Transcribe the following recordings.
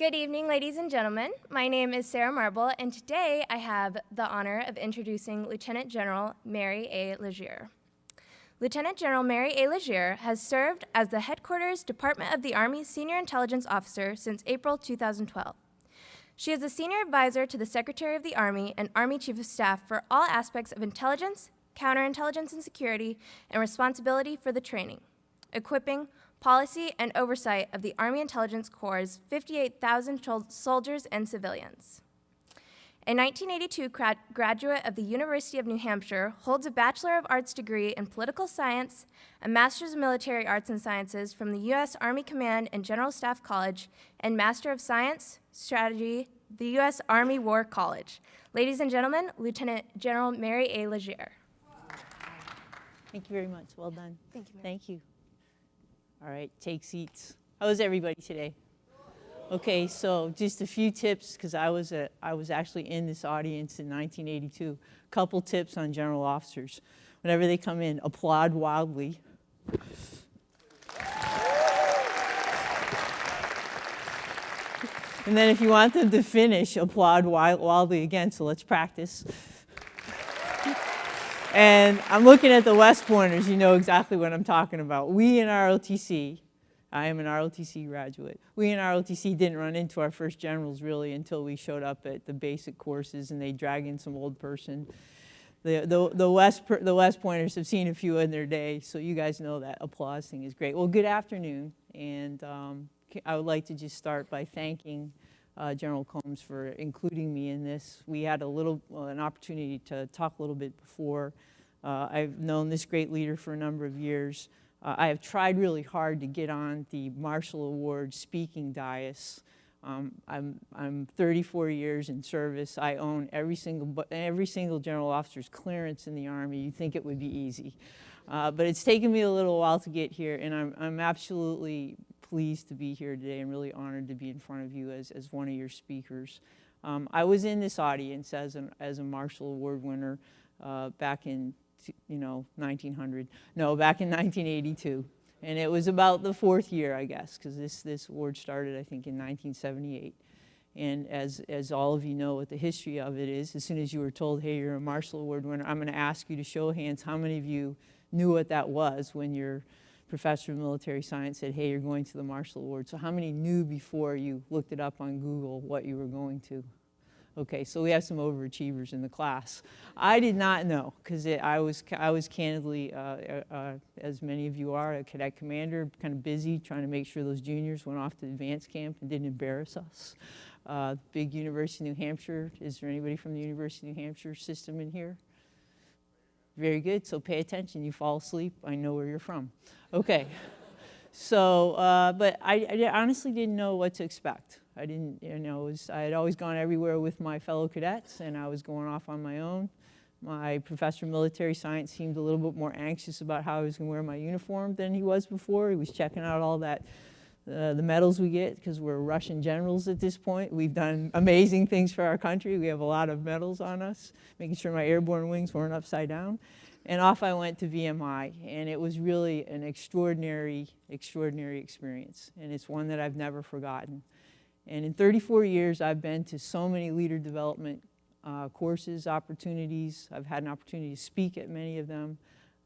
Good evening, ladies and gentlemen. My name is Sarah Marble, and today I have the honor of introducing Lieutenant General Mary A. Legere. Lieutenant General Mary A. Legere has served as the Headquarters Department of the Army Senior Intelligence Officer since April 2012. She is a senior advisor to the Secretary of the Army and Army Chief of Staff for all aspects of intelligence, counterintelligence and security, and responsibility for the training, equipping, policy, and oversight of the Army Intelligence Corps' 58,000 soldiers and civilians. A 1982 graduate of the University of New Hampshire, holds a Bachelor of Arts degree in Political Science, a Master's of Military Arts and Sciences from the U.S. Army Command and General Staff College, and Master of Science, Strategy, the U.S. Army War College. Ladies and gentlemen, Lieutenant General Mary A. Legere. Thank you very much. Well done. Thank you. Thank you. All right, take seats. How is everybody today? Okay, so just a few tips, because I was actually in this audience in 1982. Couple tips on general officers. Whenever they come in, applaud wildly. And then if you want them to finish, applaud wildly again, so let's practice. And I'm looking at the West Pointers, you know exactly what I'm talking about. We in ROTC, I am an ROTC graduate, we in ROTC didn't run into our first generals really until we showed up at the basic courses and they dragged in some old person. The West Pointers have seen a few in their day, so you guys know that applause thing is great. Well, good afternoon, and I would like to just start by thanking General Combs for including me in this. We had an opportunity to talk a little bit before. I've known this great leader for a number of years. I have tried really hard to get on the Marshall Award speaking dais. I'm 34 years in service. I own every single general officer's clearance in the Army. You'd think it would be easy. But it's taken me a little while to get here, and I'm absolutely pleased to be here today and really honored to be in front of you as one of your speakers. I was in this audience as a Marshall Award winner back in back in 1982, and it was about the fourth year, I guess, because this award started, I think, in 1978. And as all of you know what the history of it is, as soon as you were told, hey, you're a Marshall Award winner, I'm going to ask you to show of hands how many of you knew what that was when your professor of military science said, hey, you're going to the Marshall Award. So how many knew before you looked it up on Google what you were going to? Okay, so we have some overachievers in the class. I did not know, because I was candidly, as many of you are, a cadet commander, kind of busy trying to make sure those juniors went off to advanced camp and didn't embarrass us. Big University of New Hampshire. Is there anybody from the University of New Hampshire system in here? Very good, so pay attention. You fall asleep, I know where you're from. Okay, so, but I honestly didn't know what to expect. I didn't, I had always gone everywhere with my fellow cadets, and I was going off on my own. My professor of military science seemed a little bit more anxious about how I was going to wear my uniform than he was before. He was checking out all that, the medals we get, because we're Russian generals at this point. We've done amazing things for our country. We have a lot of medals on us, making sure my airborne wings weren't upside down. And off I went to VMI, and it was really an extraordinary experience, and it's one that I've never forgotten. And in 34 years, I've been to so many leader development courses, opportunities. I've had an opportunity to speak at many of them,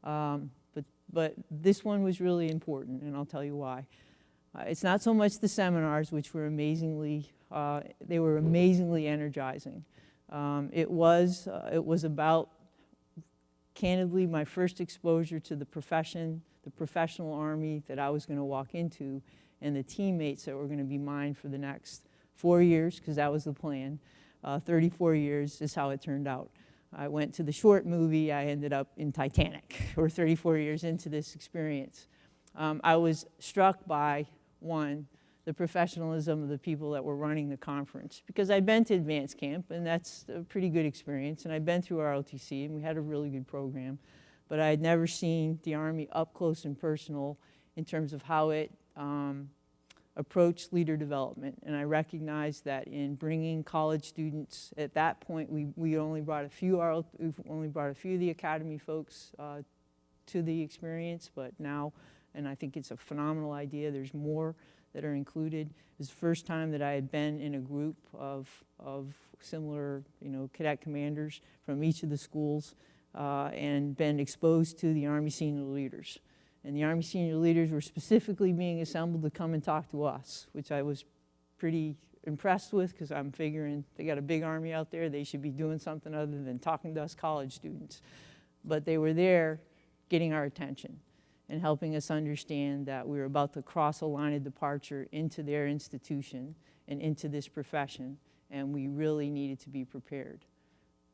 but this one was really important, and I'll tell you why. It's not so much the seminars, which were amazingly energizing. It was about, candidly, my first exposure to the profession, the professional Army that I was going to walk into, and the teammates that were going to be mine for the next 4 years, because that was the plan. 34 years is how it turned out. I went to the short movie, I ended up in Titanic. We're 34 years into this experience. I was struck by, one, the professionalism of the people that were running the conference, because I'd been to advanced camp, and that's a pretty good experience, and I'd been through ROTC, and we had a really good program, but I had never seen the Army up close and personal in terms of how it approached leader development. And I recognized that in bringing college students, at that point we only brought a few of the academy folks to the experience, but now, and I think it's a phenomenal idea, there's more that are included. It was the first time that I had been in a group of similar, cadet commanders from each of the schools and been exposed to the Army senior leaders. And the Army senior leaders were specifically being assembled to come and talk to us, which I was pretty impressed with, because I'm figuring they got a big Army out there. They should be doing something other than talking to us college students. But they were there getting our attention and helping us understand that we were about to cross a line of departure into their institution and into this profession, and we really needed to be prepared.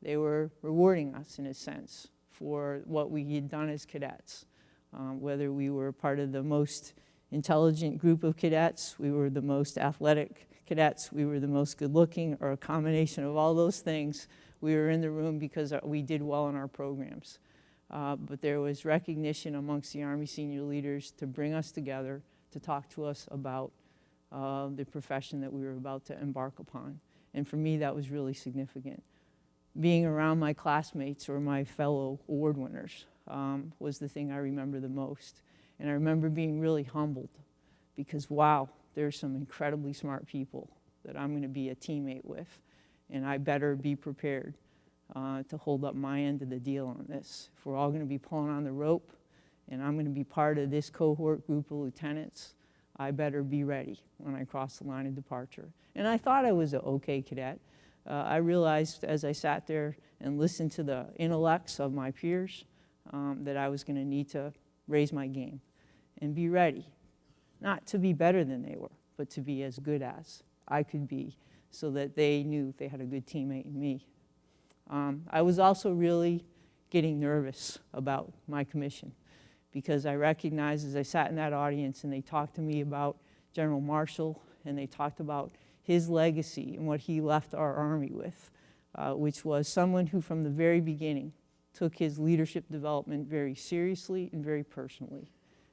They were rewarding us, in a sense, for what we had done as cadets. Whether we were part of the most intelligent group of cadets, we were the most athletic cadets, we were the most good-looking, or a combination of all those things, we were in the room because we did well in our programs. But there was recognition amongst the Army senior leaders to bring us together, to talk to us about the profession that we were about to embark upon. And for me, that was really significant. Being around my classmates or my fellow award winners was the thing I remember the most. And I remember being really humbled because, wow, there's some incredibly smart people that I'm going to be a teammate with, and I better be prepared to hold up my end of the deal on this. If we're all going to be pulling on the rope and I'm going to be part of this cohort group of lieutenants, I better be ready when I cross the line of departure. And I thought I was an okay cadet. I realized as I sat there and listened to the intellects of my peers that I was going to need to raise my game and be ready. Not to be better than they were, but to be as good as I could be so that they knew they had a good teammate in me. I was also really getting nervous about my commission because I recognized as I sat in that audience and they talked to me about General Marshall and they talked about his legacy and what he left our Army with, which was someone who from the very beginning took his leadership development very seriously and very personally,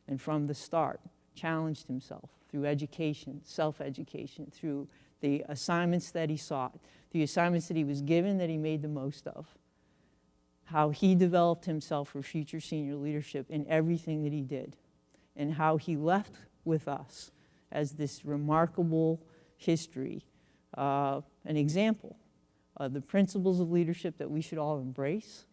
and from the start challenged himself through education, self-education, through the assignments that he sought, the assignments that he was given that he made the most of, how he developed himself for future senior leadership in everything that he did, and how he left with us as this remarkable history, an example of the principles of leadership that we should all embrace,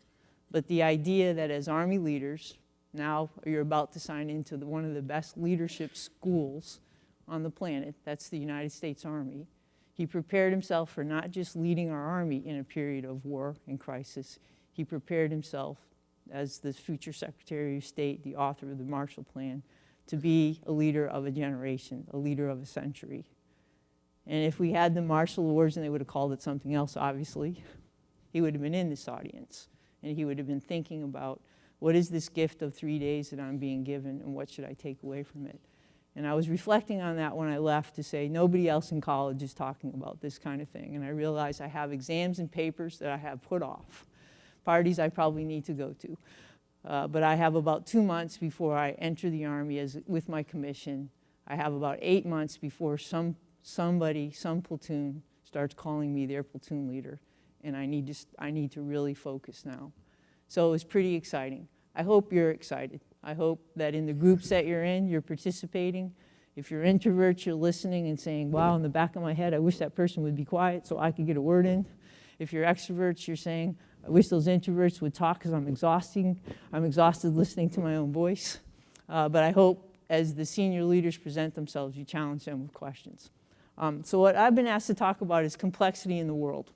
but the idea that as Army leaders, now you're about to sign into one of the best leadership schools on the planet, that's the United States Army. He prepared himself for not just leading our Army in a period of war and crisis, he prepared himself as the future Secretary of State, the author of the Marshall Plan, to be a leader of a generation, a leader of a century. And if we had the Marshall Awards and they would have called it something else, obviously, he would have been in this audience. And he would have been thinking about, what is this gift of 3 days that I'm being given and what should I take away from it? And I was reflecting on that when I left to say, nobody else in college is talking about this kind of thing. And I realized I have exams and papers that I have put off, parties I probably need to go to. But I have about 2 months before I enter the Army with my commission. I have about 8 months before some platoon starts calling me their platoon leader. And I need to really focus now. So it was pretty exciting. I hope you're excited. I hope that in the groups that you're in, you're participating. If you're introverts, you're listening and saying, wow, in the back of my head, I wish that person would be quiet so I could get a word in. If you're extroverts, you're saying, I wish those introverts would talk because I'm exhausted listening to my own voice. But I hope as the senior leaders present themselves, you challenge them with questions. So what I've been asked to talk about is complexity in the world.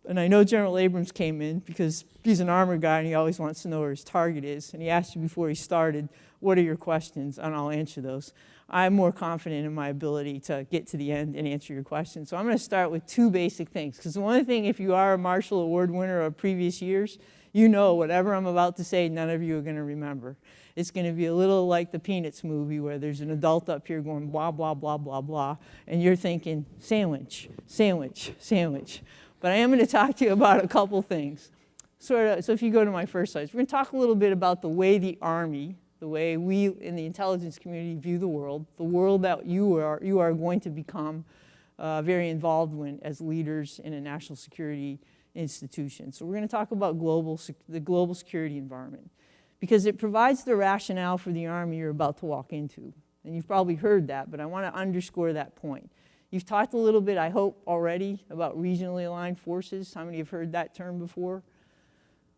And I know General Abrams came in because he's an armor guy and he always wants to know where his target is. And he asked you before he started, what are your questions? And I'll answer those. I'm more confident in my ability to get to the end and answer your questions. So I'm going to start with two basic things. Because one thing, if you are a Marshall Award winner of previous years, you know whatever I'm about to say, none of you are going to remember. It's going to be a little like the Peanuts movie where there's an adult up here going blah, blah, blah, blah, blah. And you're thinking, sandwich, sandwich, sandwich. But I am going to talk to you about a couple things. So if you go to my first slide, we're going to talk a little bit about the way the Army, the way we in the intelligence community view the world that you are going to become very involved in as leaders in a national security institution. So we're going to talk about the global security environment because it provides the rationale for the Army you're about to walk into. And you've probably heard that, but I want to underscore that point. You've talked a little bit, I hope, already about regionally aligned forces. How many have heard that term before?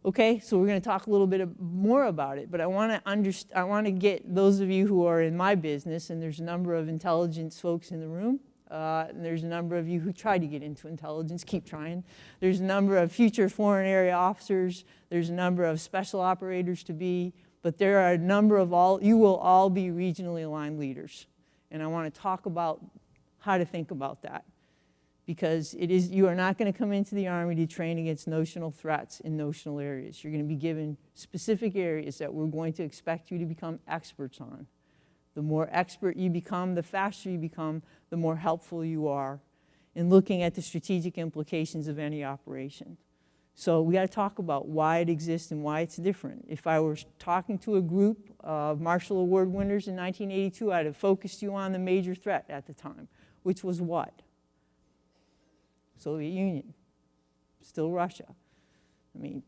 Okay, so we're going to talk a little bit more about it, but I want to get those of you who are in my business, and there's a number of intelligence folks in the room, and there's a number of you who tried to get into intelligence, keep trying. There's a number of future foreign area officers, there's a number of special operators to be, but there are a number of you will all be regionally aligned leaders. And I want to talk about how to think about that. Because you are not going to come into the Army to train against notional threats in notional areas. You're going to be given specific areas that we're going to expect you to become experts on. The more expert you become, the faster you become, the more helpful you are in looking at the strategic implications of any operation. So we got to talk about why it exists and why it's different. If I were talking to a group of Marshall Award winners in 1982, I'd have focused you on the major threat at the time, which was what? Soviet Union, still Russia. I mean,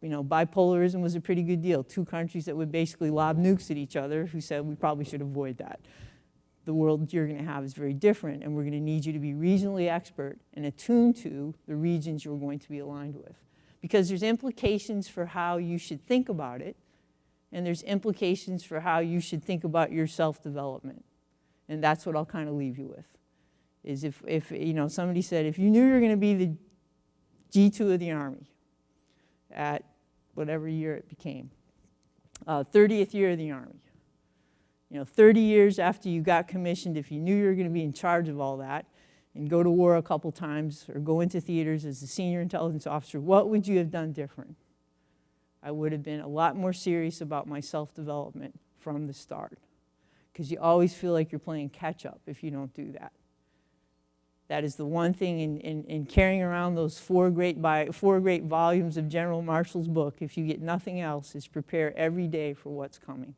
bipolarism was a pretty good deal. Two countries that would basically lob nukes at each other who said we probably should avoid that. The world you're going to have is very different, and we're going to need you to be regionally expert and attuned to the regions you're going to be aligned with. Because there's implications for how you should think about it, and there's implications for how you should think about your self-development. And that's what I'll kind of leave you with. Is if somebody said, if you knew you were going to be the G2 of the Army at whatever year it became, 30th year of the Army, 30 years after you got commissioned, if you knew you were going to be in charge of all that and go to war a couple times or go into theaters as a senior intelligence officer, what would you have done different? I would have been a lot more serious about my self-development from the start, because you always feel like you're playing catch-up if you don't do that. That is the one thing in carrying around those four great volumes of General Marshall's book, if you get nothing else, is prepare every day for what's coming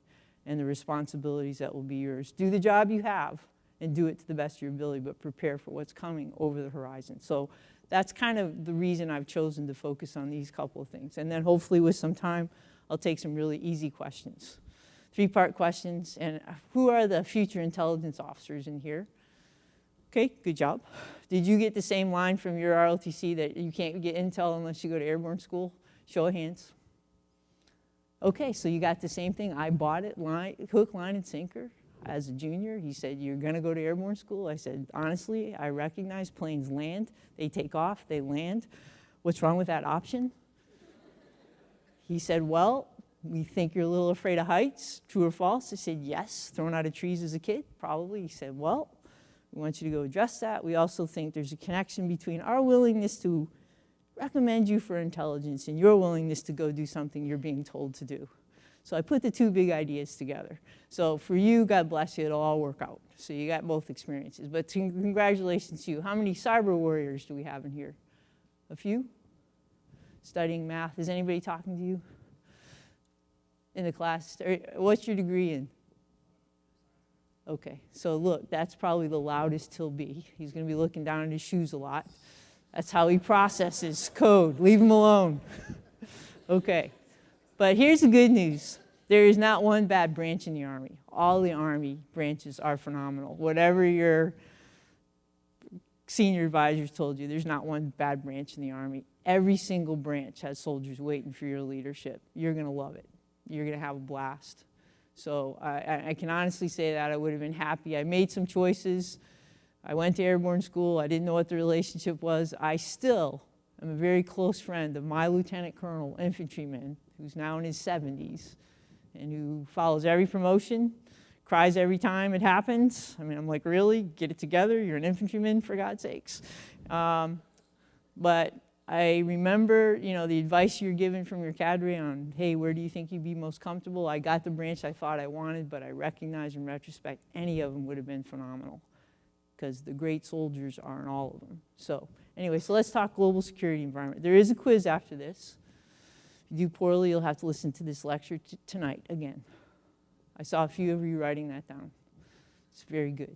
and the responsibilities that will be yours. Do the job you have and do it to the best of your ability, but prepare for what's coming over the horizon. So that's kind of the reason I've chosen to focus on these couple of things. And then hopefully with some time, I'll take some really easy questions. 3-part questions. And who are the future intelligence officers in here? Okay, good job. Did you get the same line from your ROTC that you can't get intel unless you go to airborne school? Show of hands. Okay, so you got the same thing. I bought it, hook, line, and sinker as a junior. He said, you're going to go to airborne school? I said, honestly, I recognize planes land. They take off, they land. What's wrong with that option? He said, well, we think you're a little afraid of heights. True or false? I said, yes. Thrown out of trees as a kid? Probably. He said, well, we want you to go address that. We also think there's a connection between our willingness to recommend you for intelligence and your willingness to go do something you're being told to do. So I put the two big ideas together. So for you, God bless you, it'll all work out. So you got both experiences. But congratulations to you. How many cyber warriors do we have in here? A few? Studying math. Is anybody talking to you in the class? What's your degree in? Okay, so look, that's probably the loudest he'll be. He's going to be looking down at his shoes a lot. That's how he processes code. Leave him alone. Okay, but here's the good news. There is not one bad branch in the Army. All the Army branches are phenomenal. Whatever your senior advisors told you, there's not one bad branch in the Army. Every single branch has soldiers waiting for your leadership. You're going to love it. You're going to have a blast. So I can honestly say that I would have been happy. I made some choices. I went to airborne school. I didn't know what the relationship was. I still am a very close friend of my lieutenant colonel infantryman, who's now in his 70s, and who follows every promotion, cries every time it happens. I mean, I'm like, really? Get it together? You're an infantryman, for God's sakes. But I remember, the advice you're given from your cadre on, hey, where do you think you'd be most comfortable? I got the branch I thought I wanted, but I recognize in retrospect any of them would have been phenomenal, because the great soldiers aren't all of them. So anyway, so let's talk global security environment. There is a quiz after this. If you do poorly, you'll have to listen to this lecture tonight again. I saw a few of you writing that down. It's very good.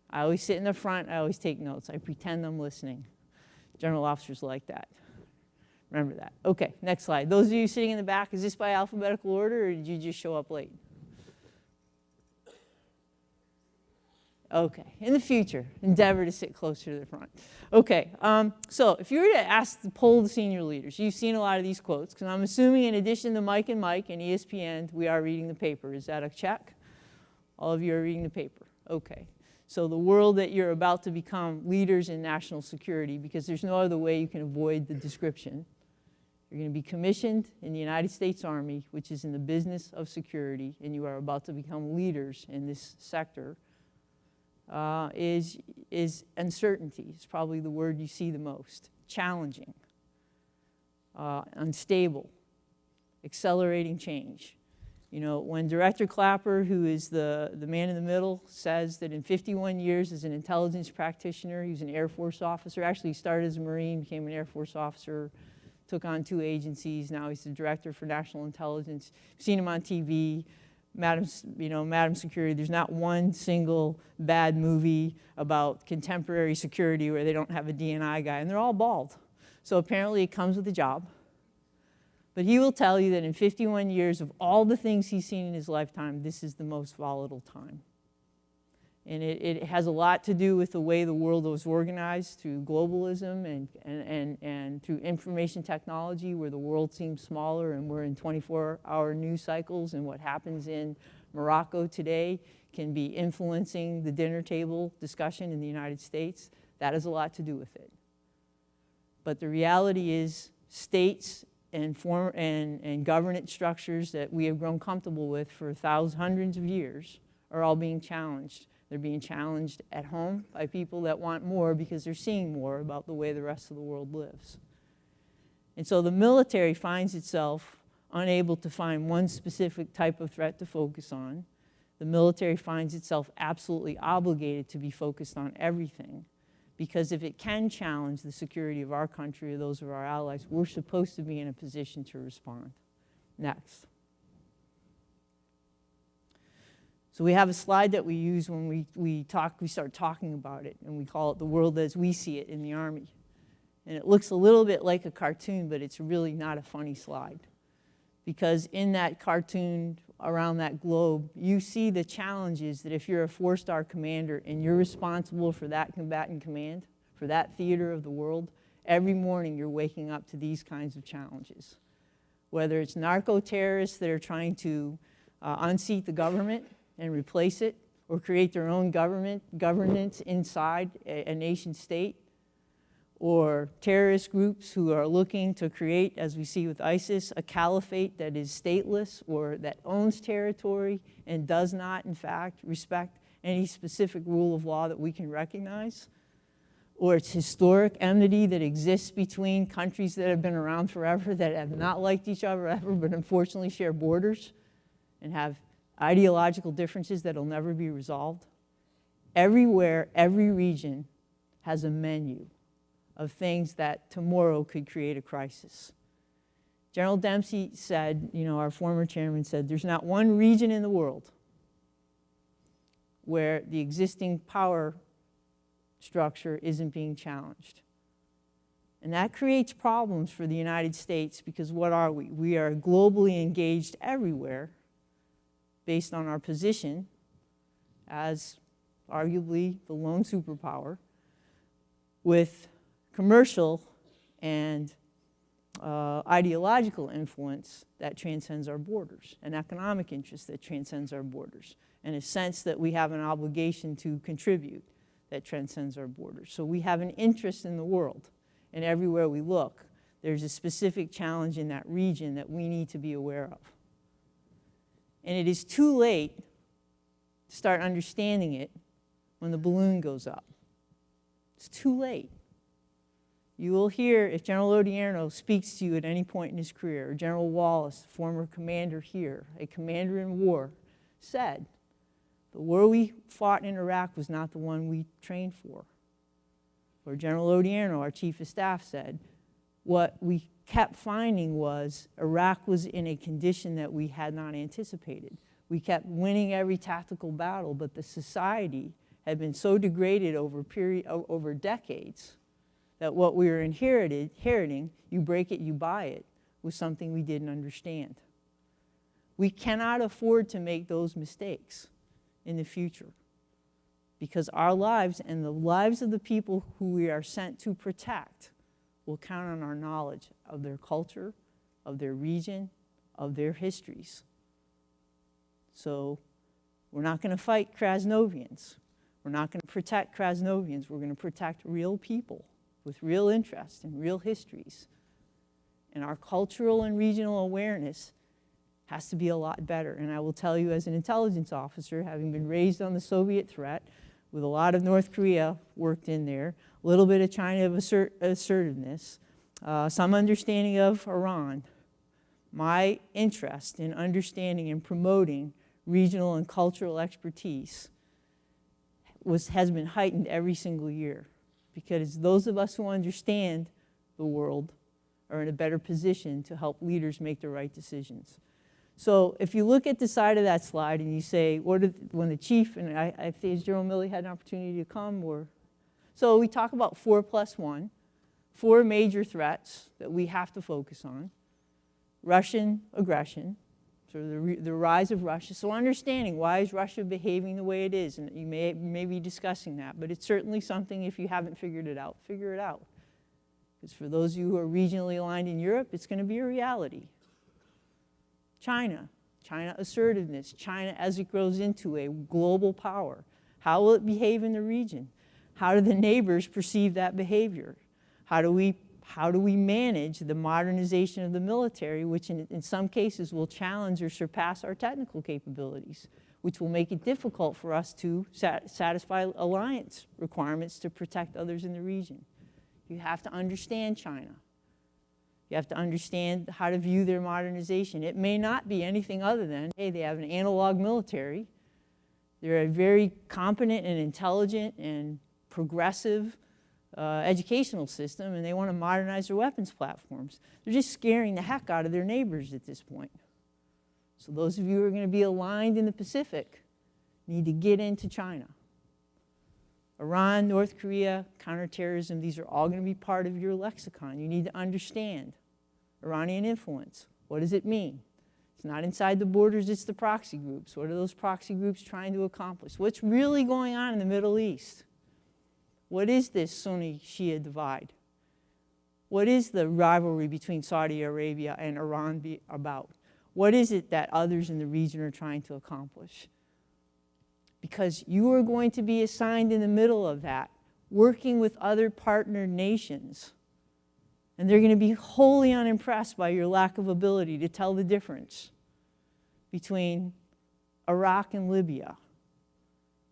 I always sit in the front. I always take notes. I pretend I'm listening. General officers like that. Remember that. Okay, next slide. Those of you sitting in the back, is this by alphabetical order, or did you just show up late? Okay, in the future, endeavor to sit closer to the front. Okay, so if you were to poll the senior leaders, you've seen a lot of these quotes, because I'm assuming in addition to Mike and ESPN, we are reading the paper. Is that a check? All of you are reading the paper. Okay, so the world that you're about to become leaders in national security, because there's no other way you can avoid the description. You're going to be commissioned in the United States Army, which is in the business of security, and you are about to become leaders in this sector. Is uncertainty. It's probably the word you see the most. Challenging, unstable, accelerating change. You know, when Director Clapper, who is the man in the middle, says that in 51 years as an intelligence practitioner, he was an Air Force officer. Actually, he started as a Marine, became an Air Force officer, took on 2 agencies. Now he's the Director for National Intelligence. You've seen him on TV. Madam Security, there's not one single bad movie about contemporary security where they don't have a D&I guy, and they're all bald. So apparently it comes with the job. But he will tell you that in 51 years of all the things he's seen in his lifetime, this is the most volatile time. And it has a lot to do with the way the world was organized through globalism and through information technology, where the world seems smaller and we're in 24-hour news cycles, and what happens in Morocco today can be influencing the dinner table discussion in the United States. That has a lot to do with it. But the reality is states and governance structures that we have grown comfortable with for hundreds of years are all being challenged. They're being challenged at home by people that want more because they're seeing more about the way the rest of the world lives. And so the military finds itself unable to find one specific type of threat to focus on. The military finds itself absolutely obligated to be focused on everything, because if it can challenge the security of our country or those of our allies, we're supposed to be in a position to respond. Next. So we have a slide that we use when we start talking about it, and we call it the world as we see it in the Army. And it looks a little bit like a cartoon, but it's really not a funny slide. Because in that cartoon, around that globe, you see the challenges that if you're a 4-star commander and you're responsible for that combatant command, for that theater of the world, every morning you're waking up to these kinds of challenges. Whether it's narco-terrorists that are trying to unseat the government and replace it, or create their own governance inside a nation state, or terrorist groups who are looking to create, as we see with ISIS, a caliphate that is stateless or that owns territory and does not, in fact, respect any specific rule of law that we can recognize, or it's historic enmity that exists between countries that have been around forever, that have not liked each other ever, but unfortunately share borders and have ideological differences that will never be resolved. Everywhere, every region has a menu of things that tomorrow could create a crisis. General Dempsey said, our former chairman said, there's not one region in the world where the existing power structure isn't being challenged. And that creates problems for the United States, because what are we? We are globally engaged everywhere, based on our position as arguably the lone superpower, with commercial and ideological influence that transcends our borders, an economic interest that transcends our borders, and a sense that we have an obligation to contribute that transcends our borders. So we have an interest in the world, and everywhere we look, there's a specific challenge in that region that we need to be aware of. And it is too late to start understanding it when the balloon goes up. It's too late. You will hear, if General Odierno speaks to you at any point in his career, or General Wallace, former commander here, a commander in war, said, the war we fought in Iraq was not the one we trained for. Or General Odierno, our chief of staff, said, what we kept finding was Iraq was in a condition that we had not anticipated. We kept winning every tactical battle, but the society had been so degraded over decades that what we were inheriting, you break it, you buy it, was something we didn't understand. We cannot afford to make those mistakes in the future, because our lives and the lives of the people who we are sent to protect will count on our knowledge of their culture, of their region, of their histories. So we're not going to fight Krasnovians. We're not going to protect Krasnovians. We're going to protect real people with real interests and real histories. And our cultural and regional awareness has to be a lot better. And I will tell you, as an intelligence officer, having been raised on the Soviet threat, with a lot of North Korea worked in there, a little bit of China assertiveness, some understanding of Iran, my interest in understanding and promoting regional and cultural expertise has been heightened every single year, because those of us who understand the world are in a better position to help leaders make the right decisions. So if you look at the side of that slide and you say, when the chief, and I think General Milley had an opportunity to come, so we talk about 4+1, 4 major threats that we have to focus on. Russian aggression, sort of the rise of Russia. So understanding why is Russia behaving the way it is, and you may be discussing that, but it's certainly something, if you haven't figured it out, figure it out. Because for those of you who are regionally aligned in Europe, it's going to be a reality. China assertiveness, China as it grows into a global power. How will it behave in the region? How do the neighbors perceive that behavior? How do we manage the modernization of the military, which in some cases will challenge or surpass our technical capabilities, which will make it difficult for us to satisfy alliance requirements to protect others in the region? You have to understand China. You have to understand how to view their modernization. It may not be anything other than, hey, they have an analog military. They're a very competent and intelligent and progressive educational system, and they want to modernize their weapons platforms. They're just scaring the heck out of their neighbors at this point. So those of you who are going to be aligned in the Pacific need to get into China. Iran, North Korea, counterterrorism, these are all going to be part of your lexicon. You need to understand Iranian influence. What does it mean? It's not inside the borders, it's the proxy groups. What are those proxy groups trying to accomplish? What's really going on in the Middle East? What is this Sunni-Shia divide? What is the rivalry between Saudi Arabia and Iran about? What is it that others in the region are trying to accomplish? Because you are going to be assigned in the middle of that, working with other partner nations. And they're going to be wholly unimpressed by your lack of ability to tell the difference between Iraq and Libya.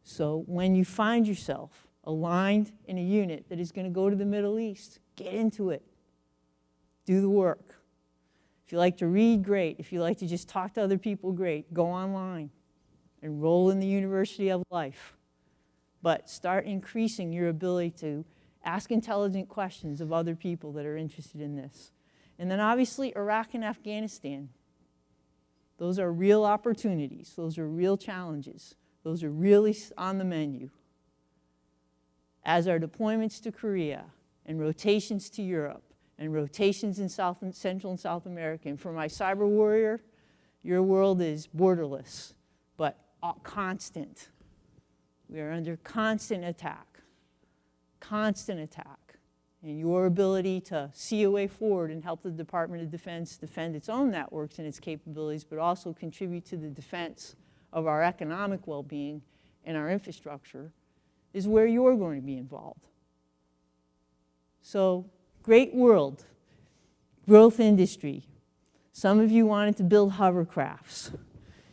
So when you find yourself aligned in a unit that is going to go to the Middle East, get into it. Do the work. If you like to read, great. If you like to just talk to other people, great. Go online. Enroll in the University of Life. But start increasing your ability to ask intelligent questions of other people that are interested in this. And then obviously Iraq and Afghanistan. Those are real opportunities. Those are real challenges. Those are really on the menu. As our deployments to Korea and rotations to Europe and rotations in Central and South America. And for my cyber warrior, your world is borderless, but constant. We are under constant attack. Constant attack. And your ability to see a way forward and help the Department of Defense defend its own networks and its capabilities, but also contribute to the defense of our economic well-being and our infrastructure, is where you're going to be involved. So, great world, growth industry. Some of you wanted to build hovercrafts.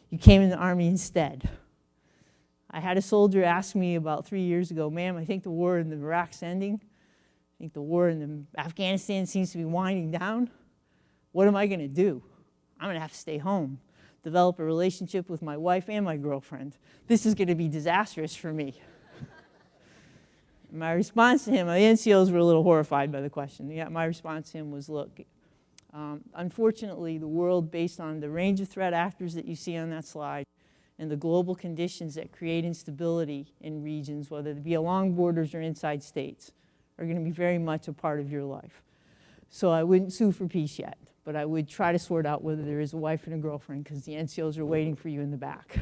You came in the Army instead. I had a soldier ask me about 3 years ago, ma'am, I think the war in Iraq's ending. I think the war in Afghanistan seems to be winding down. What am I going to do? I'm going to have to stay home, develop a relationship with my wife and my girlfriend. This is going to be disastrous for me. My response to him, the NCOs were a little horrified by the question. Yeah, my response to him was, look, unfortunately, the world, based on the range of threat actors that you see on that slide and the global conditions that create instability in regions, whether they be along borders or inside states, are going to be very much a part of your life. So I wouldn't sue for peace yet, but I would try to sort out whether there is a wife and a girlfriend, because the NCOs are waiting for you in the back.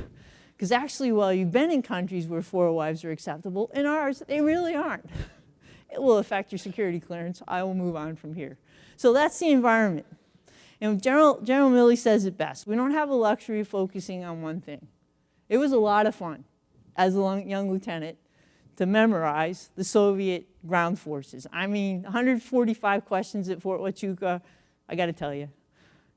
Because actually, while you've been in countries where 4 wives are acceptable, in ours, they really aren't. It will affect your security clearance. I will move on from here. So that's the environment. And General Milley says it best. We don't have a luxury of focusing on one thing. It was a lot of fun as a young lieutenant to memorize the Soviet ground forces. I mean, 145 questions at Fort Huachuca, I got to tell you,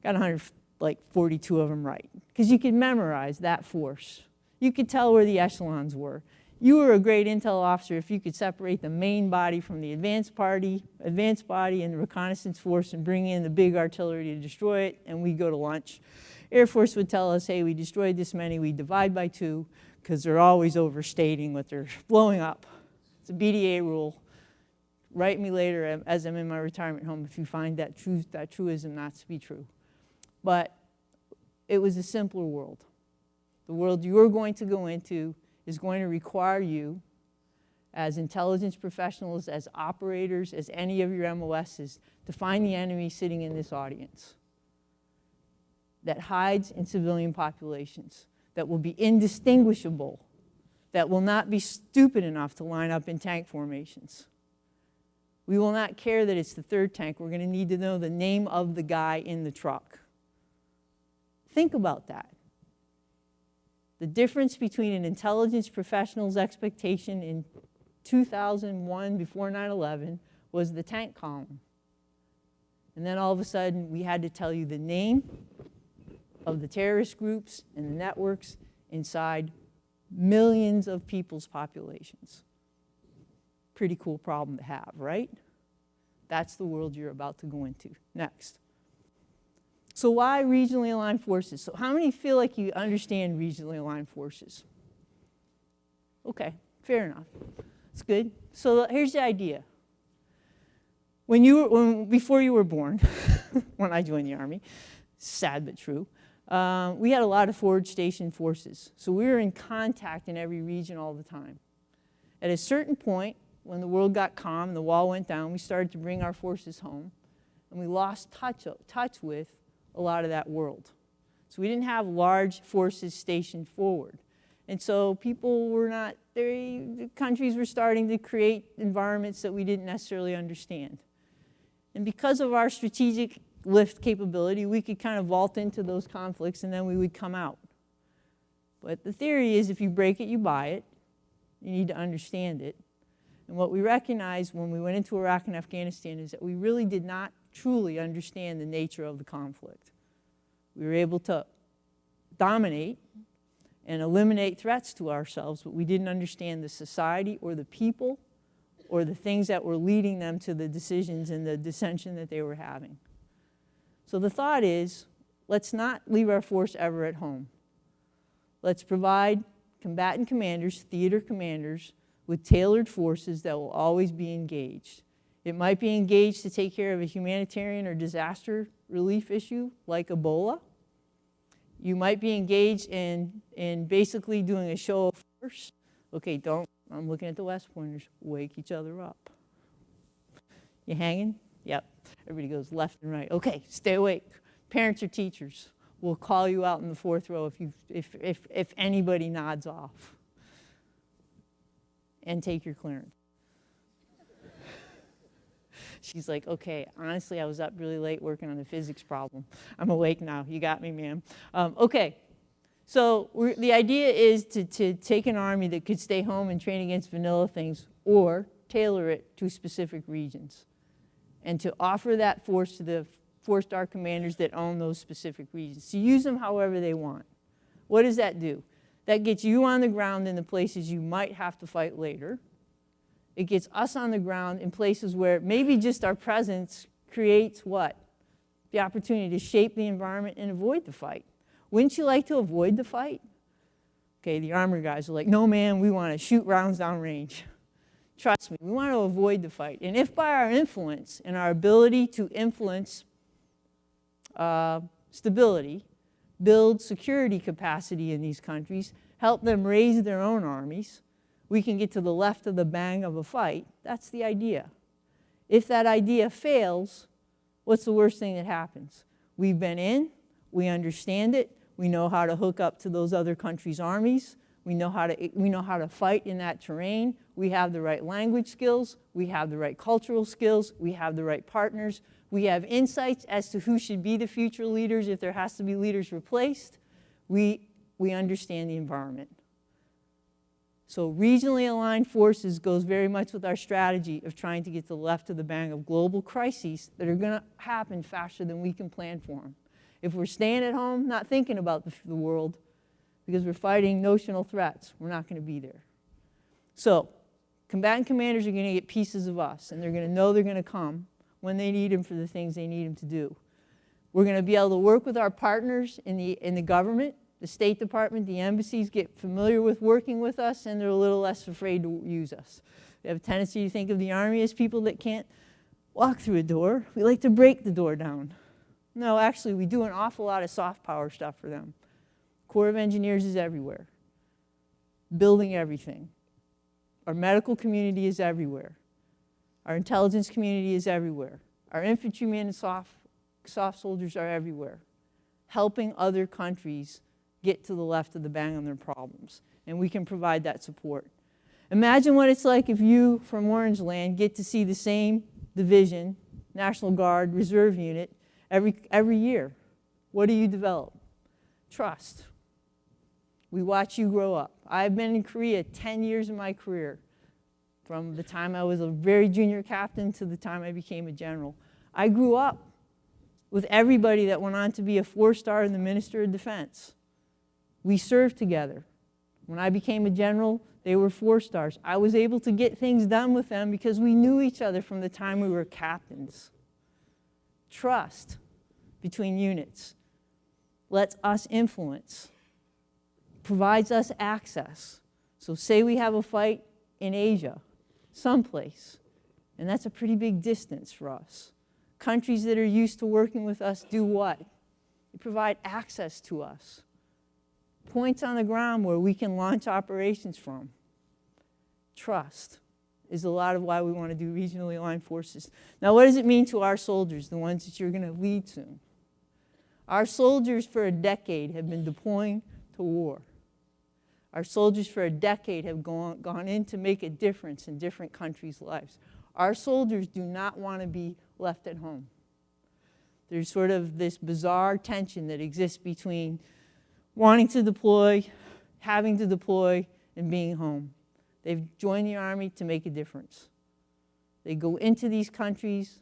got 142 of them right. Because you could memorize that force. You could tell where the echelons were. You were a great intel officer if you could separate the main body from the advanced body and the reconnaissance force and bring in the big artillery to destroy it, and we'd go to lunch. Air Force would tell us, hey, we destroyed this many, we divide by 2, because they're always overstating what they're blowing up. It's a BDA rule. Write me later as I'm in my retirement home if you find that truism not to be true. But it was a simpler world. The world you're going to go into is going to require you, as intelligence professionals, as operators, as any of your MOSs, to find the enemy sitting in this audience that hides in civilian populations, that will be indistinguishable, that will not be stupid enough to line up in tank formations. We will not care that it's the 3rd tank. We're going to need to know the name of the guy in the truck. Think about that. The difference between an intelligence professional's expectation in 2001, before 9/11, was the tank column. And then all of a sudden, we had to tell you the name of the terrorist groups and the networks inside millions of people's populations. Pretty cool problem to have, right? That's the world you're about to go into. Next. So why regionally aligned forces? So how many feel like you understand regionally aligned forces? Okay, fair enough. That's good. So here's the idea. Before you were born, when I joined the Army, sad but true, we had a lot of forward station forces. So we were in contact in every region all the time. At a certain point, when the world got calm and the wall went down, we started to bring our forces home, and we lost touch with a lot of that world. So we didn't have large forces stationed forward. And so people were not, the countries were starting to create environments that we didn't necessarily understand. And because of our strategic lift capability, we could kind of vault into those conflicts and then we would come out. But the theory is if you break it, you buy it. You need to understand it. And what we recognized when we went into Iraq and Afghanistan is that we really did not truly understand the nature of the conflict. We were able to dominate and eliminate threats to ourselves, but we didn't understand the society or the people or the things that were leading them to the decisions and the dissension that they were having. So the thought is, let's not leave our force ever at home. Let's provide combatant commanders, theater commanders, with tailored forces that will always be engaged. It might be engaged to take care of a humanitarian or disaster relief issue like Ebola. You might be engaged in basically doing a show of force. Okay, I'm looking at the West Pointers, wake each other up. You hanging? Yep. Everybody goes left and right. Okay, stay awake. Parents or teachers will call you out in the 4th row if anybody nods off. And take your clearance. She's like, okay, honestly, I was up really late working on a physics problem. I'm awake now. You got me, ma'am. Okay, so the idea is to take an army that could stay home and train against vanilla things or tailor it to specific regions and to offer that force to the 4-star commanders that own those specific regions, to use them however they want. What does that do? That gets you on the ground in the places you might have to fight later. It gets us on the ground in places where maybe just our presence creates what? The opportunity to shape the environment and avoid the fight. Wouldn't you like to avoid the fight? Okay, the armor guys are like, no, man, we want to shoot rounds downrange. Trust me, we want to avoid the fight. And if by our influence and our ability to influence stability, build security capacity in these countries, help them raise their own armies, we can get to the left of the bang of a fight. That's the idea. If that idea fails, what's the worst thing that happens? We've been in, we understand it, We know how to hook up to those other countries' armies. We know how to fight in that terrain. We have the right language skills. We have the right cultural skills. We have the right partners. We have insights as to who should be the future leaders if there has to be leaders replaced. We understand the environment. So regionally aligned forces goes very much with our strategy of trying to get to the left of the bang of global crises that are going to happen faster than we can plan for them. If we're staying at home, not thinking about the world, because we're fighting notional threats, we're not going to be there. So combatant commanders are going to get pieces of us, and they're going to know they're going to come when they need them for the things they need them to do. We're going to be able to work with our partners in the government, the State Department, the embassies, get familiar with working with us, and they're a little less afraid to use us. We have a tendency to think of the Army as people that can't walk through a door. We like to break the door down. No, actually, we do an awful lot of soft power stuff for them. Corps of Engineers is everywhere, building everything. Our medical community is everywhere. Our intelligence community is everywhere. Our infantrymen and soft soldiers are everywhere, helping other countries get to the left of the bang on their problems. And we can provide that support. Imagine what it's like if you, from Orange Land, get to see the same division, National Guard, Reserve Unit, every year. What do you develop? Trust. We watch you grow up. I've been in Korea 10 years of my career, from the time I was a very junior captain to the time I became a general. I grew up with everybody that went on to be a 4-star and the Minister of Defense. We served together. When I became a general, they were 4-stars. I was able to get things done with them because we knew each other from the time we were captains. Trust between units lets us influence, provides us access. So say we have a fight in Asia, someplace, and that's a pretty big distance for us. Countries that are used to working with us do what? They provide access to us. Points on the ground where we can launch operations from. Trust is a lot of why we want to do regionally aligned forces. Now, what does it mean to our soldiers, the ones that you're going to lead soon? Our soldiers for a decade have been deploying to war. Our soldiers for a decade have gone in to make a difference in different countries' lives. Our soldiers do not want to be left at home. There's sort of this bizarre tension that exists between wanting to deploy, having to deploy, and being home. They've joined the Army to make a difference. They go into these countries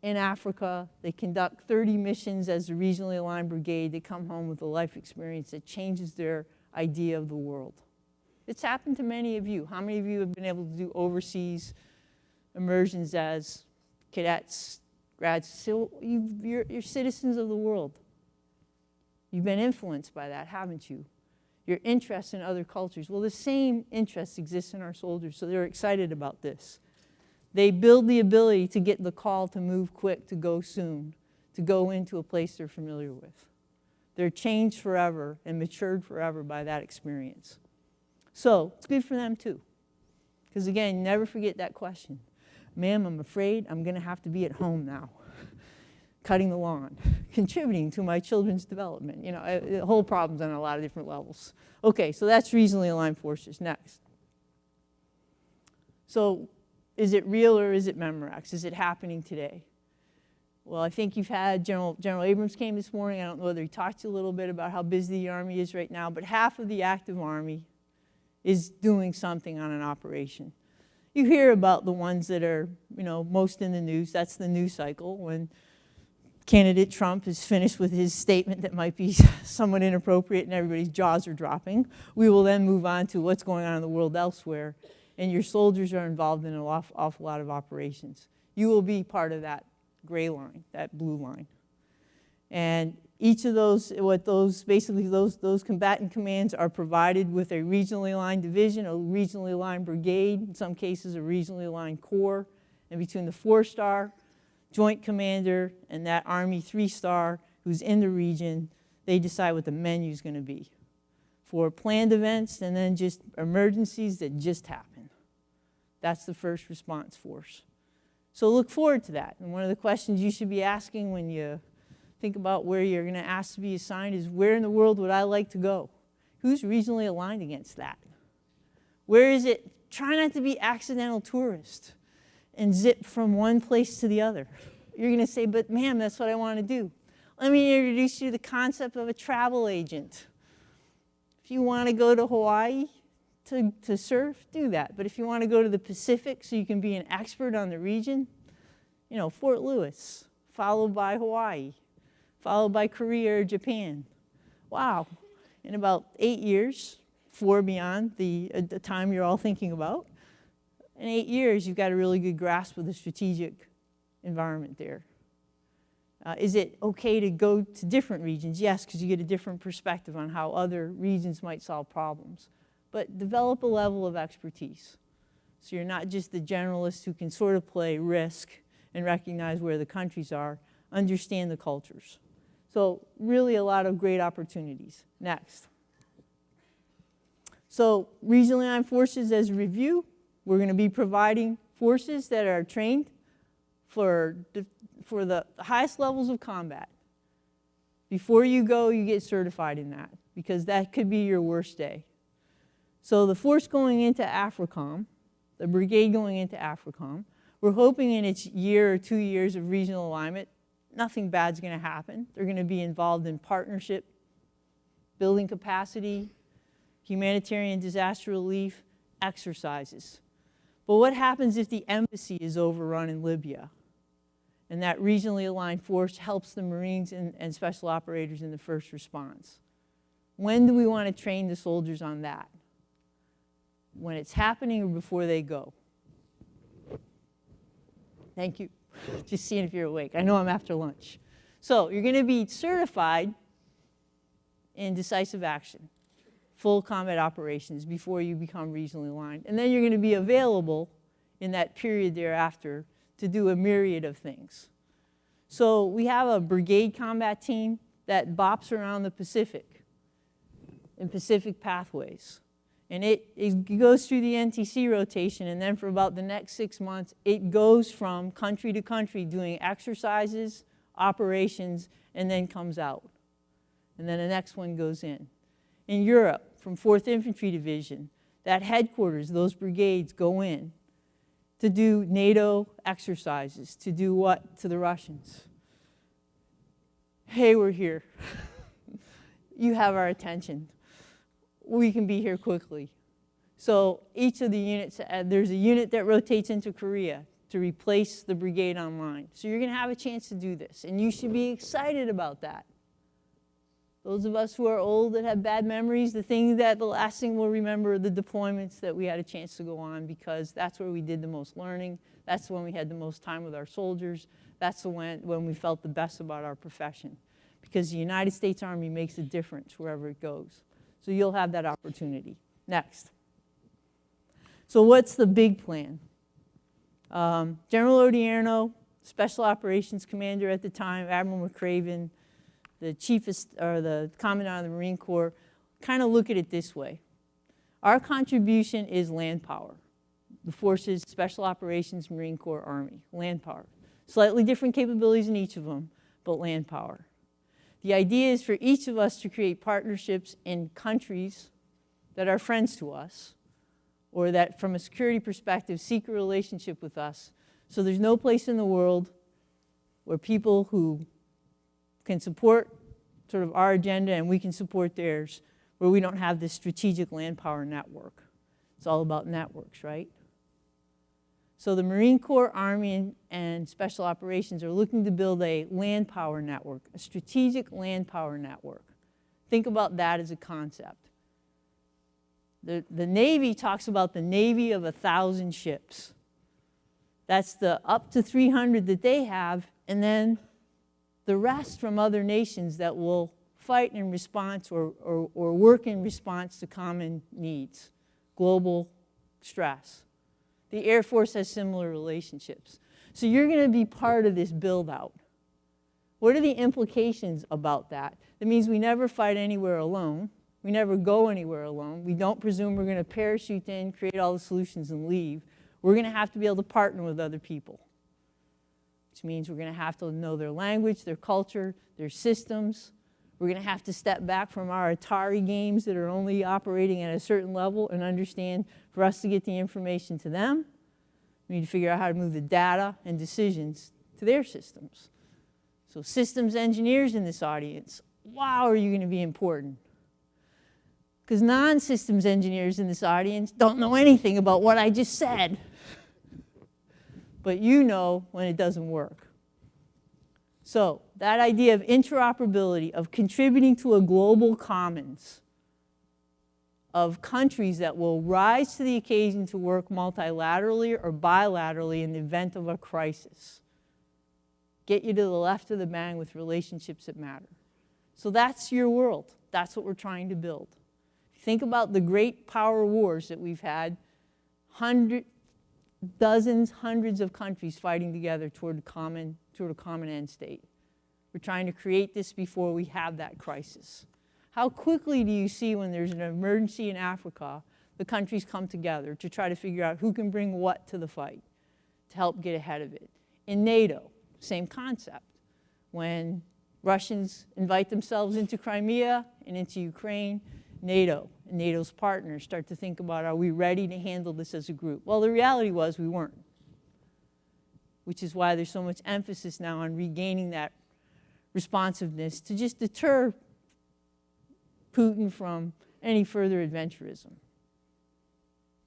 in Africa. They conduct 30 missions as a regionally aligned brigade. They come home with a life experience that changes their idea of the world. It's happened to many of you. How many of you have been able to do overseas immersions as cadets, grads? So you're citizens of the world. You've been influenced by that, haven't you? Your interest in other cultures. Well, the same interest exists in our soldiers, so they're excited about this. They build the ability to get the call to move quick, to go soon, to go into a place they're familiar with. They're changed forever and matured forever by that experience. So it's good for them too. Because again, never forget that question. Ma'am, I'm afraid I'm going to have to be at home now, cutting the lawn, contributing to my children's development. You know, the whole problem's on a lot of different levels. Okay, so that's regionally aligned forces. Next. So is it real or is it Memorex? Is it happening today? Well, I think you've had General Abrams came this morning. I don't know whether he talked to you a little bit about how busy the Army is right now, but half of the active Army is doing something on an operation. You hear about the ones that are, you know, most in the news. That's the news cycle when candidate Trump is finished with his statement that might be somewhat inappropriate and everybody's jaws are dropping. We will then move on to what's going on in the world elsewhere, and your soldiers are involved in an awful lot of operations. You will be part of that gray line, that blue line. And each of those, basically those combatant commands are provided with a regionally aligned division, a regionally aligned brigade, in some cases a regionally aligned corps, and between the 4-star joint commander and that Army 3-star who's in the region, they decide what the menu is going to be for planned events and then just emergencies that just happen. That's the first response force. So look forward to that. And one of the questions you should be asking when you think about where you're going to ask to be assigned is where in the world would I like to go? Who's regionally aligned against that? Where is it? Try not to be accidental tourist and zip from one place to the other. You're going to say, but ma'am, that's what I want to do. Let me introduce you to the concept of a travel agent. If you want to go to Hawaii to surf, do that. But if you want to go to the Pacific so you can be an expert on the region, you know, Fort Lewis, followed by Hawaii, followed by Korea or Japan. Wow. In about 8 years, 4 beyond the time you're all thinking about, in 8 years, you've got a really good grasp of the strategic environment there. Is it okay to go to different regions? Yes, because you get a different perspective on how other regions might solve problems. But develop a level of expertise. So you're not just the generalist who can sort of play risk and recognize where the countries are, understand the cultures. So really a lot of great opportunities. Next. So regionally armed forces as a review, we're going to be providing forces that are trained for the highest levels of combat. Before you go, you get certified in that, because that could be your worst day. So the force going into AFRICOM, the brigade going into AFRICOM, we're hoping in its year or 2 years of regional alignment, nothing bad's going to happen. They're going to be involved in partnership, building capacity, humanitarian disaster relief, exercises. But what happens if the embassy is overrun in Libya? And that regionally aligned force helps the Marines and special operators in the first response. When do we want to train the soldiers on that? When it's happening or before they go? Thank you. Just seeing if you're awake. I know I'm after lunch. So you're going to be certified in decisive action, full combat operations before you become regionally aligned. And then you're going to be available in that period thereafter to do a myriad of things. So we have a brigade combat team that bops around the Pacific in Pacific pathways. And it goes through the NTC rotation, and then for about the next 6 months, it goes from country to country doing exercises, operations, and then comes out. And then the next one goes in. In Europe, from 4th Infantry Division, that headquarters, those brigades go in to do NATO exercises, to do what to the Russians? Hey, we're here. You have our attention. We can be here quickly. So each of the units, there's a unit that rotates into Korea to replace the brigade online. So you're going to have a chance to do this, and you should be excited about that. Those of us who are old that have bad memories, the last thing we'll remember are the deployments that we had a chance to go on, because that's where we did the most learning. That's when we had the most time with our soldiers. That's when we felt the best about our profession, because the United States Army makes a difference wherever it goes. So you'll have that opportunity. Next. So what's the big plan? General Odierno, Special Operations Commander at the time, Admiral McCraven, the the Commandant of the Marine Corps, kind of look at it this way. Our contribution is land power. The forces, Special Operations, Marine Corps, Army, land power. Slightly different capabilities in each of them, but land power. The idea is for each of us to create partnerships in countries that are friends to us, or that from a security perspective seek a relationship with us. So there's no place in the world where people who can support sort of our agenda and we can support theirs, where we don't have this strategic land power network. It's all about networks, right? So the Marine Corps, Army, and Special Operations are looking to build a land power network, a strategic land power network. Think about that as a concept. The Navy talks about the Navy of 1,000 ships. That's the up to 300 that they have, and then the rest from other nations that will fight in response or work in response to common needs, global stress. The Air Force has similar relationships. So you're going to be part of this build-out. What are the implications about that? That means we never fight anywhere alone. We never go anywhere alone. We don't presume we're going to parachute in, create all the solutions, and leave. We're going to have to be able to partner with other people. which means we're going to have to know their language, their culture, their systems. We're going to have to step back from our Atari games that are only operating at a certain level and understand for us to get the information to them, we need to figure out how to move the data and decisions to their systems. So systems engineers in this audience, wow, are you going to be important? Because non-systems engineers in this audience don't know anything about what I just said. But you know when it doesn't work. So that idea of interoperability, of contributing to a global commons, of countries that will rise to the occasion to work multilaterally or bilaterally in the event of a crisis. Get you to the left of the bang with relationships that matter. So that's your world. That's what we're trying to build. Think about the great power wars that we've had, dozens, hundreds of countries fighting together toward a common end state. We're trying to create this before we have that crisis. How quickly do you see when there's an emergency in Africa, the countries come together to try to figure out who can bring what to the fight to help get ahead of it? In NATO, same concept. When Russians invite themselves into Crimea and into Ukraine, NATO and NATO's partners start to think about, are we ready to handle this as a group? Well, the reality was we weren't, which is why there's so much emphasis now on regaining that responsiveness to just deter Putin from any further adventurism.